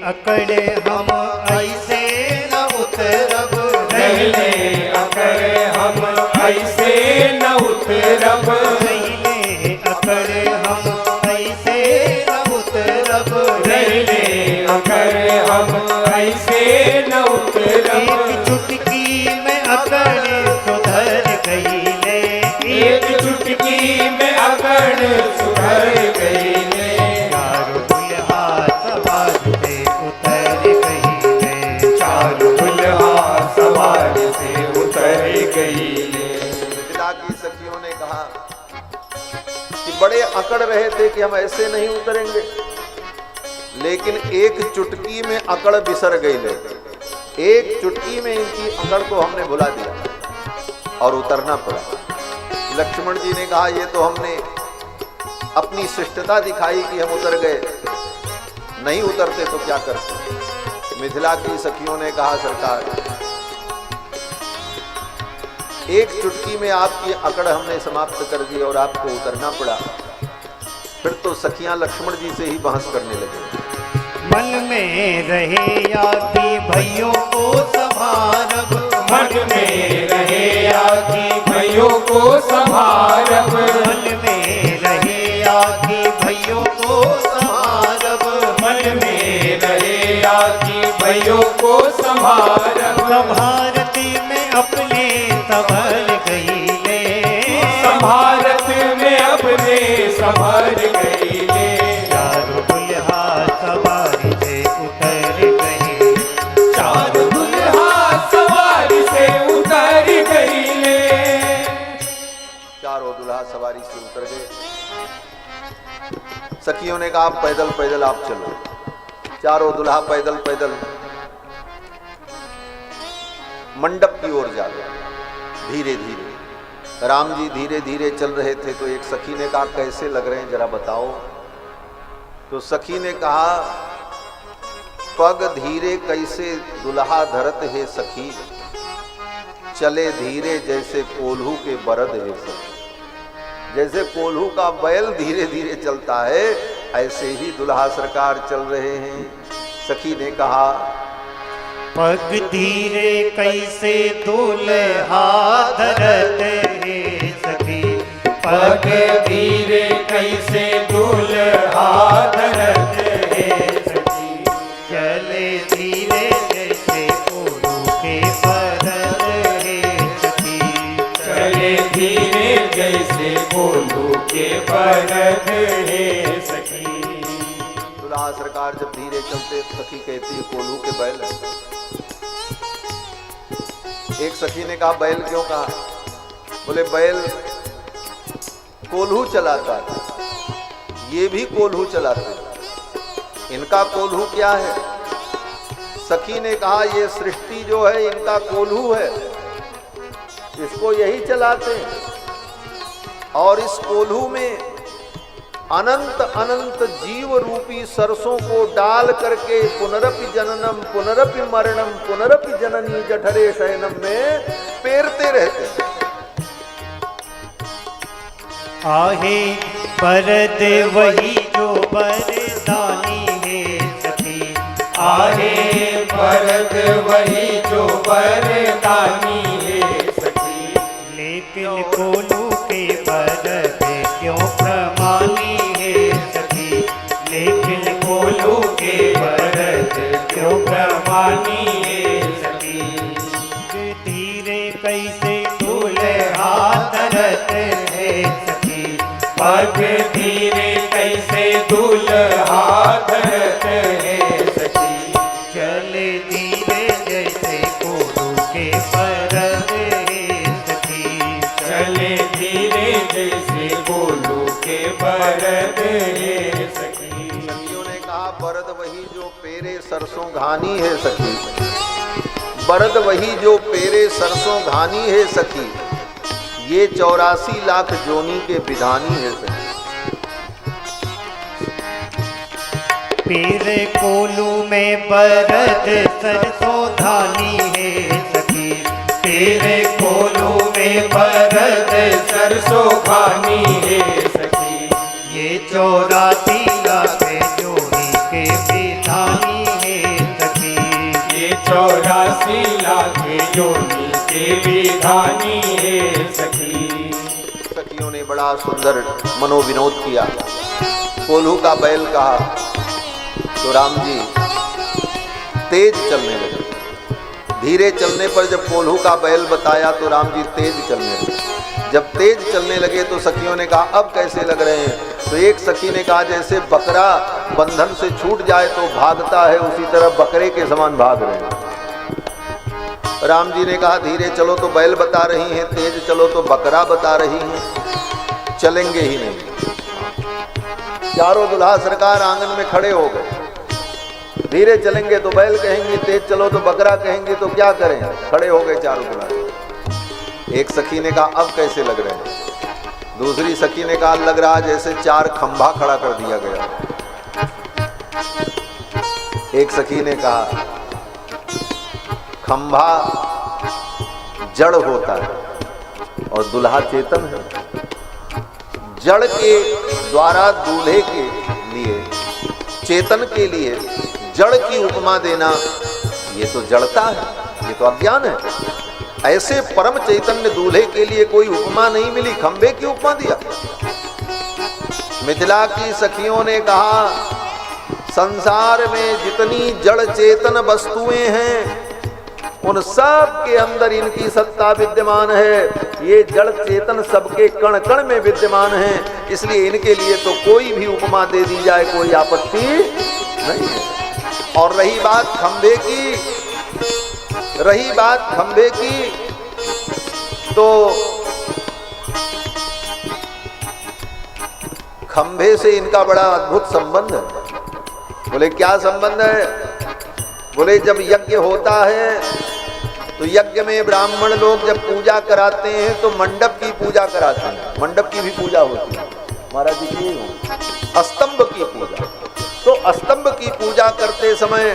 अकड़े हम ऐसे न उतरब, रहिले अकड़े हम ऐसे न उतरब, रहिले अकड़े हम ऐसे न उतरब, रहिले अकड़े हम ऐसे न उतरब, एक चुटकी में अकड़ सुधर गई ले, एक चुटकी में अकड़ सुधर गई ले, चारों दुल्हा सवारी से उतर गई ले, चारों दुल्हा सवारी से उतर गई ले। मिथिला की सखियों ने कहा कि बड़े अकड़ रहे थे कि हम ऐसे नहीं उतरेंगे, लेकिन एक चुटकी में अकड़ बिसर गई ले। एक चुटकी में इनकी अकड़ को हमने भुला दिया और उतरना पड़ा। लक्ष्मण जी ने कहा ये तो हमने अपनी शिष्टता दिखाई कि हम उतर गए, नहीं उतरते तो क्या करते। मिथिला की सखियों ने कहा सरकार एक चुटकी में आपकी अकड़ हमने समाप्त कर दी और आपको उतरना पड़ा। फिर तो सखियां लक्ष्मण जी से ही बहस करने लगे। मन में रहे यादी भइयों को संभारब, मन में रहे यादी भइयों को संभारब, मन में रहे यादी भइयों को संभारब, मन में रहे यादी भइयों को संभारब। संभारती में अपने संभल गई ले, संभारत में अपने संभल गई ले। चारों दुल्हा सवारी से उतर गए, चारों दुल्हा सवारी से उतर गई ले। चारों दुल्हा सवारी से उतर गए। सखियों ने कहा पैदल पैदल आप चलो। चारों दुल्हा पैदल पैदल मंडप की ओर जा गए। धीरे धीरे राम जी धीरे धीरे चल रहे थे तो एक सखी ने कहा कैसे लग रहे हैं जरा बताओ। तो सखी ने कहा पग धीरे कैसे दुल्हा धरत है सखी, चले धीरे जैसे कोल्हू के बरद है सखी। जैसे कोल्हू का बैल धीरे धीरे चलता है ऐसे ही दुल्हा सरकार चल रहे हैं। सखी ने कहा पग धीरे कैसे दुल्हा धरत है सखी, पग धीरे कैसे दुल्हा धरत है सखी। चले धीरे जैसे कोल्हू के बरद है सखी, चले धीरे जैसे कोल्हू के बरद है सखी। दुल्हा सरकार जब धीरे चलते सखी कहती है कोल्हू के बैल है। एक सखी ने कहा बैल क्यों कहा? बोले बैल कोल्हू चलाता है, ये भी कोल्हू चलाते, इनका कोल्हू क्या है? सखी ने कहा ये सृष्टि जो है इनका कोल्हू है, इसको यही चलाते हैं। और इस कोल्हू में अनंत अनंत जीव रूपी सरसों को डाल करके पुनरपि जननम पुनरपि मरणम पुनरपि जननी जठरे शयनम में पेरते रहते हैं। आहे बरद वही जो बरदानी है सखी, आहे बरद वही जो बरदानी है सखी। लेकिन कोल्हू के बरद क्यों प्रमानी है सखी, लेकिन कोल्हू के बरद क्यों प्रमानी है सखी। धीरे कैसे दुल्हा धरत है सखी, पग धीरे कैसे दुल्हा धरत है सखी। चले धीरे जैसे कोल्हू के बरद है सखी, चले धीरे जैसे कोल्हू के बरद है सखी। सखियों ने कहा बरद वही जो पेरे सरसों घानी है सखी, बरद वही जो पेरे सरसों घानी है सखी, ये 84 लाख जोनी के विधानी है सखी। पेरे कोल्हू में बरद सरसों धानी है सखी, तेरे कोल्हू में बरद सरसों घानी है सखी। ये 84 लाख जोड़ी के विधानी है सखी, ये 84 लाख जोनी के विधानी है सखी। सखियों ने बड़ा सुंदर मनोविनोद किया। कोल्हू का बैल कहा तो राम जी तेज चलने लगे। धीरे चलने पर जब कोल्हू का बैल बताया तो राम जी तेज चलने लगे। जब तेज चलने लगे तो सखियों ने कहा अब कैसे लग रहे हैं? तो एक सखी ने कहा जैसे बकरा बंधन से छूट जाए तो भागता है उसी तरह बकरे के समान भाग रहे हैं। राम जी ने कहा धीरे चलो तो बैल बता रही हैं, तेज चलो तो बकरा बता रही हैं, चलेंगे ही नहीं। चारों दुल्हा सरकार आंगन में खड़े हो गए। धीरे चलेंगे तो बैल कहेंगे, तेज चलो तो बकरा कहेंगे, तो क्या करें? खड़े हो गए चारों बुला। एक सखी ने कहा अब कैसे लग रहे हैं? दूसरी सखी ने कहा लग रहा जैसे 4 खंभा खड़ा कर दिया गया। एक सखी ने कहा खंभा जड़ होता है और दुल्हा चेतन है। जड़ के द्वारा दूल्हे के लिए, चेतन के लिए जड़ की उपमा देना, ये तो जड़ता है, ये तो अज्ञान है। ऐसे परम चैतन्य दूल्हे के लिए कोई उपमा नहीं मिली, खंबे की उपमा दिया। मिथिला की सखियों ने कहा संसार में जितनी जड़ चेतन वस्तुएं हैं उन सब के अंदर इनकी सत्ता विद्यमान है। ये जड़ चेतन सबके कण कण में विद्यमान है, इसलिए इनके लिए तो कोई भी उपमा दे दी जाए कोई आपत्ति नहीं है। और रही बात खंबे की, तो खंबे से इनका बड़ा अद्भुत संबंध है। बोले क्या संबंध है? बोले जब यज्ञ होता है तो यज्ञ में ब्राह्मण लोग जब पूजा कराते हैं तो मंडप की पूजा कराते हैं। मंडप की भी पूजा होती है महाराज जी की, स्तंभ की पूजा। तो स्तंभ की पूजा करते समय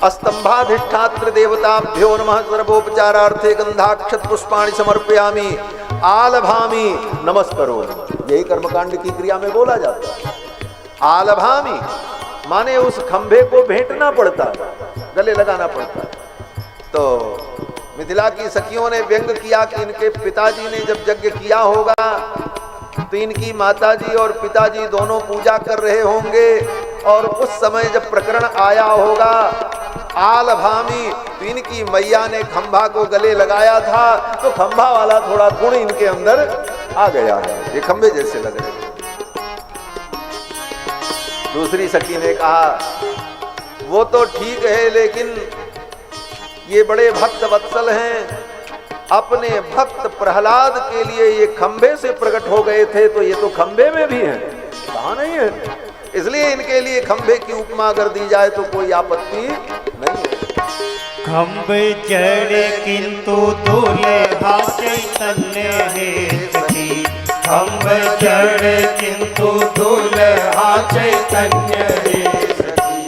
स्तंभाधिष्ठात्र देवताभ्यो नमः सर्वोपचारार्थे गंधाक्षत पुष्पाणि समर्पयामि आलभामि नमस्करोमि, यही कर्मकांड की क्रिया में बोला जाता है। आलभामि माने उस खंभे को भेंटना पड़ता है, गले लगाना पड़ता है। तो मिथिला की सखियों ने व्यंग किया कि इनके पिताजी ने जब यज्ञ किया होगा तो इनकी माताजी और पिताजी दोनों पूजा कर रहे होंगे, और उस समय जब प्रकरण आया होगा आलभामी, तो इनकी मैया ने खंभा को गले लगाया था, तो खंभा वाला थोड़ा गुण इनके अंदर आ गया है, ये खंभे जैसे लग रहे हैं। दूसरी सखी ने कहा वो तो ठीक है, लेकिन ये बड़े भक्त वत्सल हैं, अपने भक्त प्रहलाद के लिए ये खंभे से प्रकट हो गए थे, तो ये तो खंभे में भी हैं, कहाँ नहीं है, इसलिए इनके लिए खंभे की उपमा अगर दी जाए तो कोई आपत्ति नहीं है। खंभ जड़ किंतु दूल्हा चैतन्य है सखी, खंभ जड़ किंतु दूल्हा चैतन्य है सखी।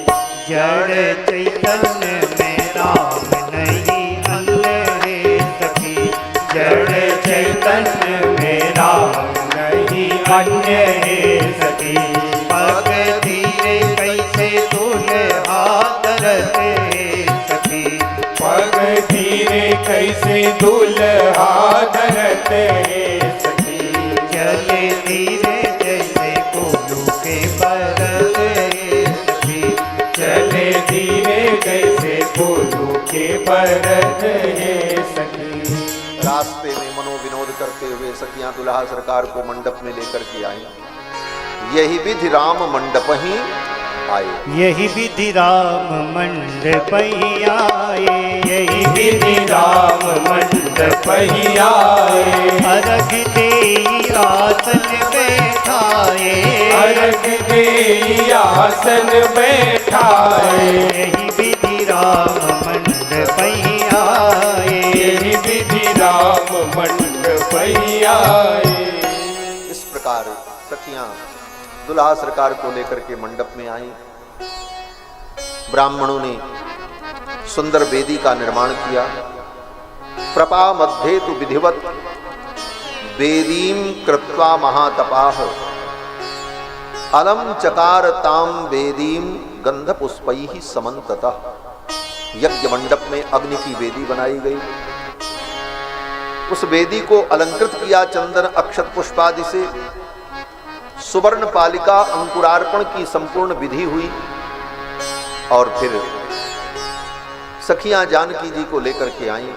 जड़ चैतन्य में राम नहीं अन्य है सखी, जड़ चैतन्य में राम नहीं अन्य है सखी। पग धीरे कैसे दूल्हा धरते सखी, पग धीरे कैसे दूल्हा धरते सखी। चले धीरे जैसे कोलू के बरते सखी, चले धीरे कैसे कोलू के बरत है सखी। रास्ते में मनोविनोद करते हुए सखियां दुल्हा सरकार को मंडप में लेकर के आई। यही विधि राम मंडप ही आए, यही विधि राम मंडप ही आए, यही विधि राम मंडप ही आए। अर्घ दे आसन बैठाए, अर्घ दे आसन बैठाए। यही विधि राम मंडप ही आए, यही विधि राम मंडप ही आए। इस प्रकार सखियां दुल्हा सरकार को लेकर के मंडप में आई। ब्राह्मणों ने सुंदर वेदी का निर्माण किया। प्रपा मध्ये तु विधिवत वेदीम कृत्वा महातपाह अलम चकार ताम वेदीम गंध पुष्पैः समन्ततः। यज्ञ मंडप में अग्नि की वेदी बनाई गई। उस वेदी को अलंकृत किया चंदन अक्षत पुष्पादि से। सुवर्ण पालिका अंकुरार्पण की संपूर्ण विधि हुई, और फिर सखियां जानकी जी को लेकर के आईं,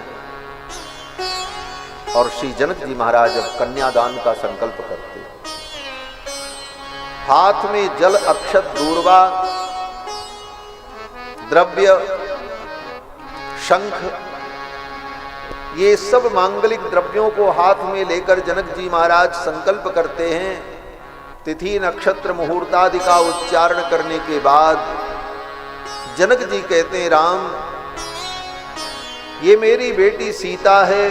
और श्री जनक जी महाराज अब कन्यादान का संकल्प करते। हाथ में जल अक्षत दूर्वा द्रव्य शंख, ये सब मांगलिक द्रव्यों को हाथ में लेकर जनक जी महाराज संकल्प करते हैं। तिथि नक्षत्र मुहूर्तादि का उच्चारण करने के बाद जनक जी कहते हैं राम ये मेरी बेटी सीता है,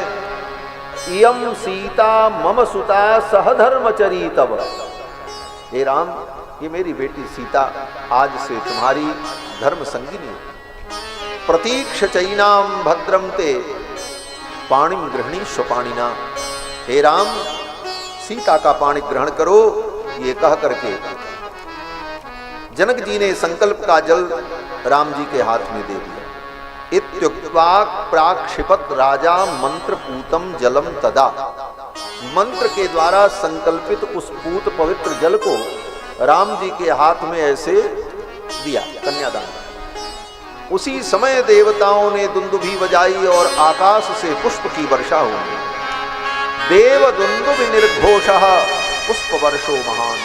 इयम सीता मम सुता सहधर्मचरी तब। हे राम ये मेरी बेटी सीता आज से तुम्हारी धर्म संगिनी। प्रतीक्ष चैनाम भद्रम ते पाणिम ग्रहणी स्वपाणिना। हे राम सीता का पाणी ग्रहण करो। ये कह करके जनक जी ने संकल्प का जल राम जी के हाथ में दे दिया। इत्युक्त्वा प्राक्षिपत राजा मंत्र पूतम जलम तदा। मंत्र के द्वारा संकल्पित उस पूत पवित्र जल को राम जी के हाथ में ऐसे दिया, कन्यादान। उसी समय देवताओं ने दुंदुभी बजाई और आकाश से पुष्प की वर्षा हुई। देव दुंदुभि निर्घोषः पुष्प वर्षो महान।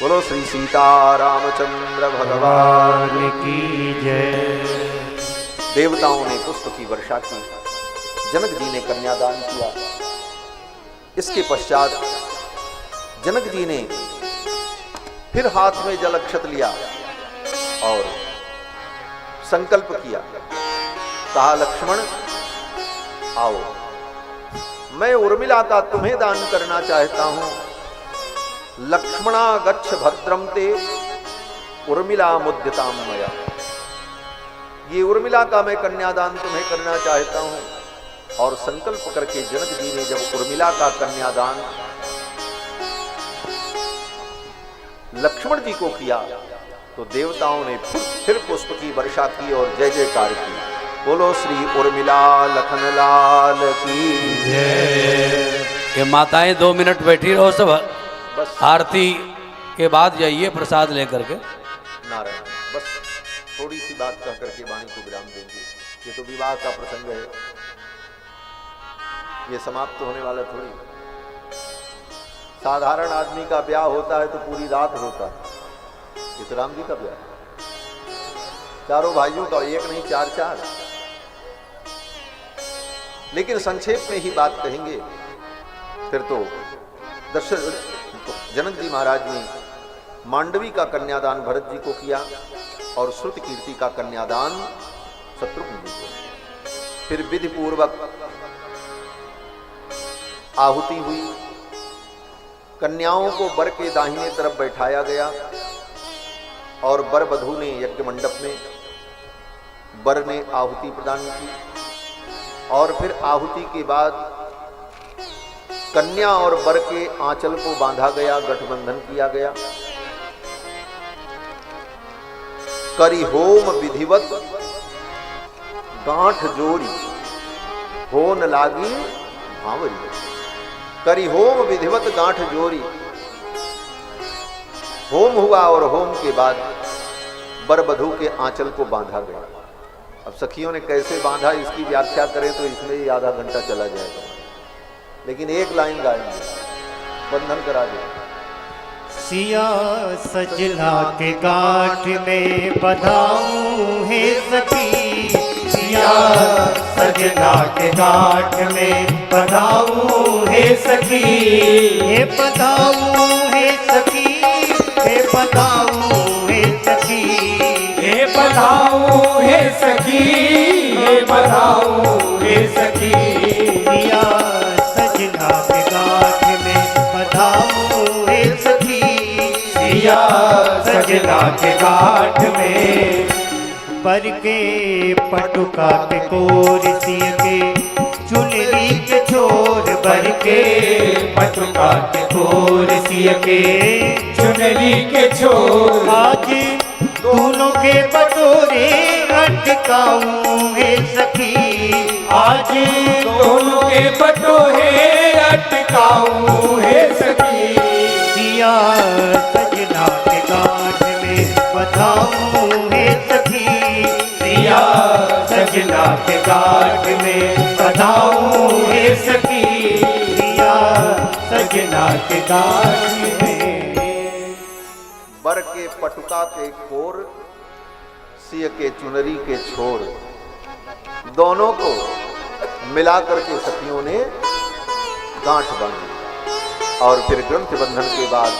बोलो श्री सीता रामचंद्र भगवान की जय। देवताओं ने पुष्प की वर्षा की, जनक जी ने कन्यादान किया। इसके पश्चात जनक जी ने फिर हाथ में जल अक्षत लिया और संकल्प किया। कहा लक्ष्मण आओ, मैं उर्मिला का तुम्हें दान करना चाहता हूं। लक्ष्मणा गच्छ भद्रम ते उर्मिला मुद्यताम मया। ये उर्मिला का मैं कन्यादान तुम्हें करना चाहता हूं। और संकल्प करके जनक जी ने जब उर्मिला का कन्यादान लक्ष्मण जी को किया तो देवताओं ने फिर पुष्प की वर्षा की और जय जयकार की। बोलो श्री उर्मिला लखन लाल की जय। ये माताएं 2 मिनट बैठी रहो सब, बस आरती के बाद जाइए प्रसाद लेकर के। नारायण, बस थोड़ी सी बात कह करके वाणी को विराम देंगे। ये तो विवाह का प्रसंग है, ये समाप्त होने वाला थोड़ी। साधारण आदमी का ब्याह होता है तो पूरी रात होता है। ये तो राम जी का ब्याह है, चारों भाइयों का, एक नहीं 4-4। लेकिन संक्षेप में ही बात कहेंगे। फिर तो जनक जी महाराज ने मांडवी का कन्यादान भरत जी को किया और श्रुत कीर्ति का कन्यादान शत्रुघ्न जी को। फिर विधि पूर्वक आहुति हुई। कन्याओं को वर के दाहिने तरफ बैठाया गया और वर वधू ने यज्ञ मंडप में वर ने आहुति प्रदान की। और फिर आहुति के बाद कन्या और वर के आंचल को बांधा गया, गठबंधन किया गया। करी होम विधिवत गांठ जोड़ी होन लागी भावरी। करी होम विधिवत गांठ जोड़ी। होम हुआ और होम के बाद वर वधू के आंचल को बांधा गया। अब सखियों ने कैसे बांधा इसकी व्याख्या करें तो इसमें ही आधा घंटा चला जाएगा, लेकिन एक लाइन गाएंगे, बंधन करा दे। सिया सजना के गांठ में बधाऊं है सखी। सिया सजना के गांठ में बधाऊं है सखी। हे बधाऊं है सखी, हे बधाऊं है सखी। हे बधाऊं है सखी, हे बधाऊं है सखी। सिया सजना के गांठ में बधाऊं है सखी। सिया सजना के गांठ में बर के पटुका के कोर सिय के चुनरी के छोर। बर के पटुका के कोर सिय के चुनरी के छोर। आज दोनों के बटोरे अटकाऊं है सखी। आज दोनों के बटोरे अटकाऊं है सखी। सिया सजना के गांठ में बधाऊं है सखी। सिया सजना के गांठ में बधाऊं है सखी। सिया सजना के गांठ में वर के पटुका के कोर सिय के चुनरी के छोर, दोनों को मिलाकर के सखियों ने गांठ बांधी। और फिर ग्रंथ बंधन के बाद